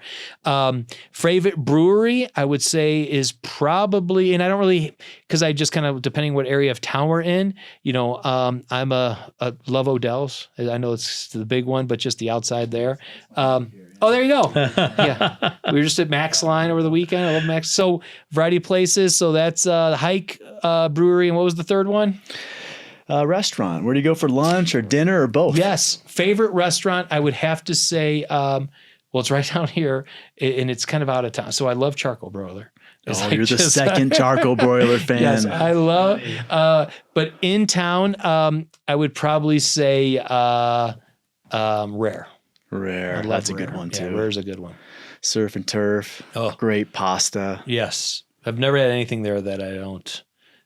Favorite brewery, I would say, is probably, and I don't really, because I just kind of, depending what area of town we're in, you know, I'm a love Odell's. I know it's the big one, but just the outside there. Oh, there you go. Yeah. We were just at Max Line over the weekend. I love Max. So variety of places. So that's hike, brewery. And what was the third one? Restaurant. Where do you go for lunch or dinner or both? Yes. Favorite restaurant, I would have to say, well, it's right down here, and it's kind of out of town. So I love Charcoal Broiler. It's Oh, like you're the just- second charcoal broiler fan. Yes, I love. But in town, I would probably say Rare. Rare. I love That's a Rare. good one Yeah, too. Rare's a good one. Surf and turf. Oh. Great pasta. Yes, I've never had anything there that I don't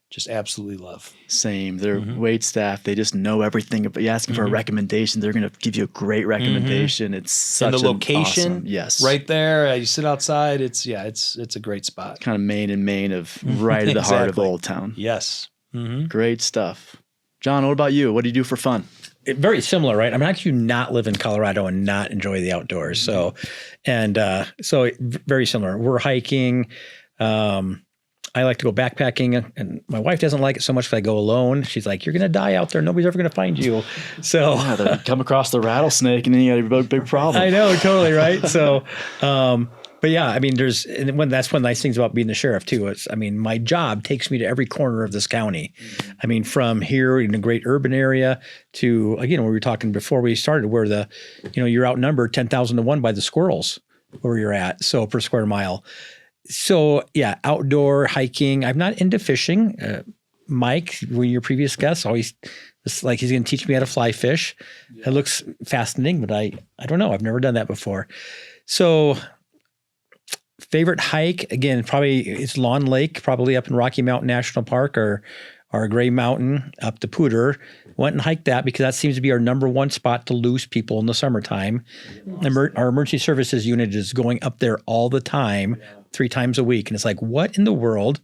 just absolutely love. Same. Their wait staff, they just know everything. But you ask them for a recommendation, they're going to give you a great recommendation. It's such And the location, awesome, yes, right there. You sit outside. It's a great spot. kind of main of right at the heart of Exactly. Old Town. Yes. Mm-hmm. Great stuff. John, what about you? What do you do for fun? Very similar, right? I mean, I do not live in Colorado and not enjoy the outdoors. So very similar. We're hiking. I like to go backpacking, and my wife doesn't like it so much if I go alone. She's like, "You're going to die out there. Nobody's ever going to find you." So Yeah, they come across the rattlesnake and then you got a big problem. I know, totally, right? So, but yeah, I mean, that's one of the nice things about being the sheriff too. My job takes me to every corner of this county. I mean, from here in a great urban area to, again, we were talking before we started, where you're outnumbered 10,000 to 1 by the squirrels where you're at. So per square mile. So yeah, outdoor hiking. I'm not into fishing. Mike, one of your previous guests, always it's like he's going to teach me how to fly fish. It looks fascinating, but I don't know. I've never done that before. So favorite hike, again, probably it's Lawn Lake, probably up in Rocky Mountain National Park or Gray Mountain up to Pooter. Went and hiked that because that seems to be our number one spot to lose people in the summertime. Our emergency services unit is going up there all the time, 3 times a week. And it's like, what in the world?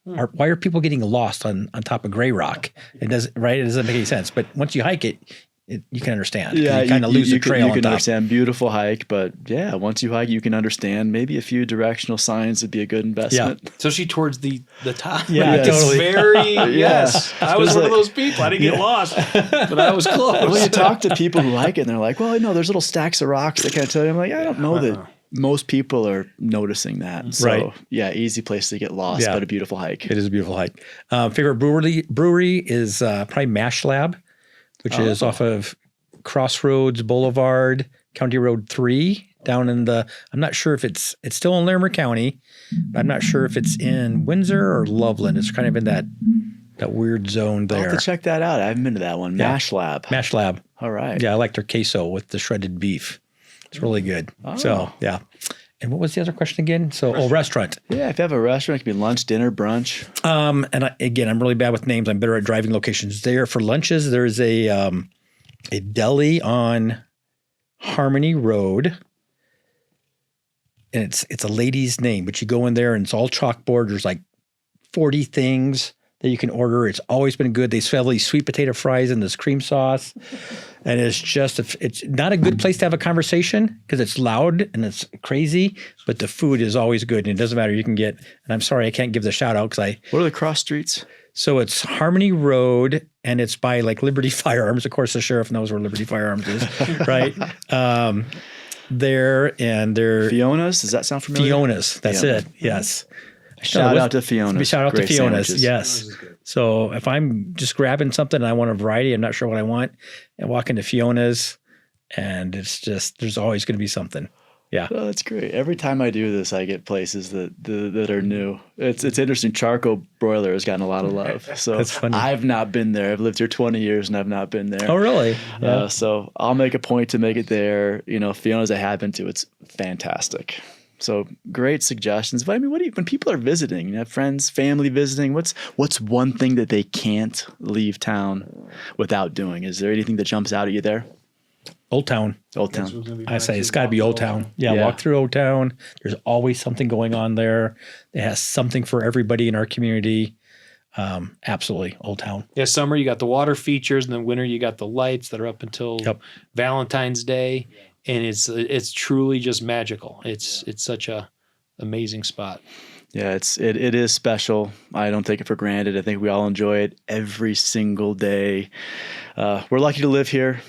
Why are people getting lost on top of Gray Rock? It doesn't make any sense. But once you hike it, you can understand. Yeah, you kind of lose the trail. You can on top. understand. Beautiful hike, but yeah, once you hike, you can understand. Maybe a few directional signs would be a good investment. Especially towards the top. Yeah, It's totally. very, yes. I was Just one of like- those people. I didn't get lost, but I was close. Well, you talk to people who like it, and they're like, "Well, there's little stacks of rocks that kind of tell you." I'm like, I don't know that most people are noticing that. So, Right. yeah, easy place to get lost, Yeah. but a beautiful hike. It is a beautiful hike. Favorite brewery is probably Mash Lab, which is off of Crossroads Boulevard, County Road 3, down in I'm not sure if it's still in Larimer County, but I'm not sure if it's in Windsor or Loveland. It's kind of in that weird zone I'll there. have to check that out. I haven't been to that one. Yeah. Mash Lab. Mash Lab. All right. Yeah, I like their queso with the shredded beef. It's really good. Oh. So, yeah. And what was the other question again? So, restaurant. Yeah, if you have a restaurant, it could be lunch, dinner, brunch. And I'm really bad with names. I'm better at driving locations. There for lunches, there's a deli on Harmony Road, and it's a lady's name, but you go in there and it's all chalkboard. There's like 40 things that you can order. It's always been good. They sell these sweet potato fries and this cream sauce. And it's not a good place to have a conversation because it's loud and it's crazy, but the food is always good. And it doesn't matter. You can get, and I'm sorry, I can't give the shout out because What are the cross streets? So it's Harmony Road and it's by like Liberty Firearms. Of course, the sheriff knows where Liberty Firearms is, right? There and they're Fiona's? Does that sound familiar? Fiona's. That's Fiona. it. Yes. Shout out to Fiona's. Shout out Great to Fiona's. sandwiches. Yes. So if I'm just grabbing something and I want a variety, I'm not sure what I want, and walk into Fiona's, and it's just there's always going to be something. Yeah. Oh, that's great. Every time I do this, I get places that are new. It's interesting. Charcoal Broiler has gotten a lot of love. So That's funny. I've not been there. I've lived here 20 years and I've not been there. Oh, really? Yeah. So I'll make a point to make it there. Fiona's I have been to. It's fantastic. So great suggestions. But I mean, when people are visiting, you have friends, family visiting, what's one thing that they can't leave town without doing? Is there anything that jumps out at you there? Old Town. Old Town. I say it's got to be Old Town. Yeah, walk through Old Town. There's always something going on there. It has something for everybody in our community. Absolutely, Old Town. Yeah, summer you got the water features, and then winter you got the lights that are up until Valentine's Day, and it's truly just magical. It's such a amazing spot. Yeah, it is special. I don't take it for granted. I think we all enjoy it every single day. We're lucky to live here.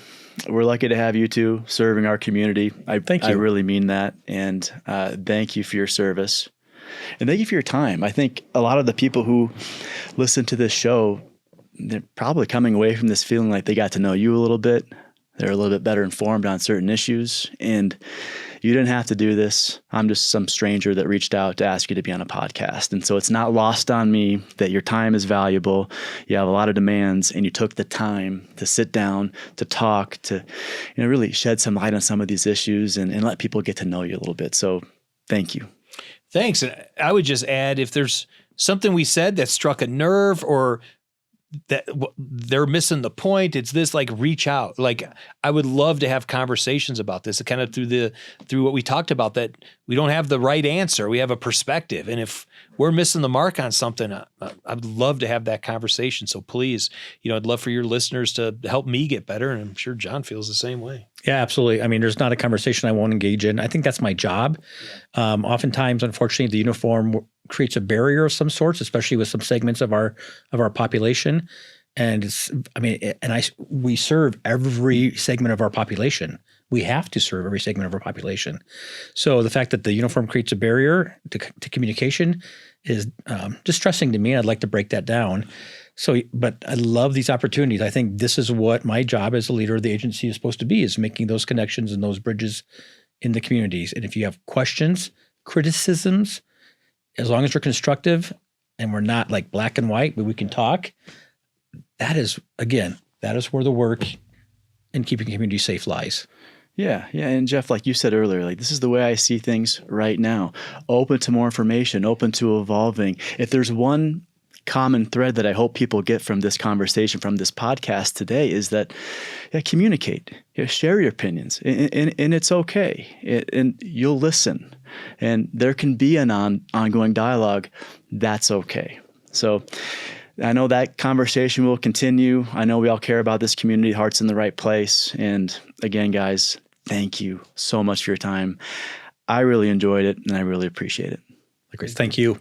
We're lucky to have you two serving our community. Thank you. I really mean that. And thank you for your service. And thank you for your time. I think a lot of the people who listen to this show, they're probably coming away from this feeling like they got to know you a little bit. They're a little bit better informed on certain issues. And you didn't have to do this. I'm just some stranger that reached out to ask you to be on a podcast. And so it's not lost on me that your time is valuable. You have a lot of demands and you took the time to sit down, to talk, to really shed some light on some of these issues and let people get to know you a little bit. So thank you. Thanks. And I would just add, if there's something we said that struck a nerve or that they're missing the point, it's this, like, reach out. Like, I would love to have conversations about this, kind of through what we talked about, that we don't have the right answer. We have a perspective. And if we're missing the mark on something, I'd love to have that conversation. So please, I'd love for your listeners to help me get better. And I'm sure John feels the same way. Yeah, absolutely. I mean, there's not a conversation I won't engage in. I think that's my job. Oftentimes, unfortunately, the uniform creates a barrier of some sorts, especially with some segments of our population. And we serve every segment of our population. We have to serve every segment of our population. So the fact that the uniform creates a barrier to communication is distressing to me. I'd like to break that down. So, but I love these opportunities. I think this is what my job as a leader of the agency is supposed to be, is making those connections and those bridges in the communities. And if you have questions, criticisms, as long as they're constructive and we're not like black and white, but we can talk, that is where the work in keeping community safe lies. Yeah. And Jeff, like you said earlier, like, this is the way I see things right now. Open to more information, open to evolving. If there's one common thread that I hope people get from this conversation, from this podcast today, is that communicate, share your opinions, and it's okay. And you'll listen, and there can be an ongoing dialogue. That's okay. So I know that conversation will continue. I know we all care about this community. Heart's in the right place. And again, guys, thank you so much for your time. I really enjoyed it, and I really appreciate it. Thank you.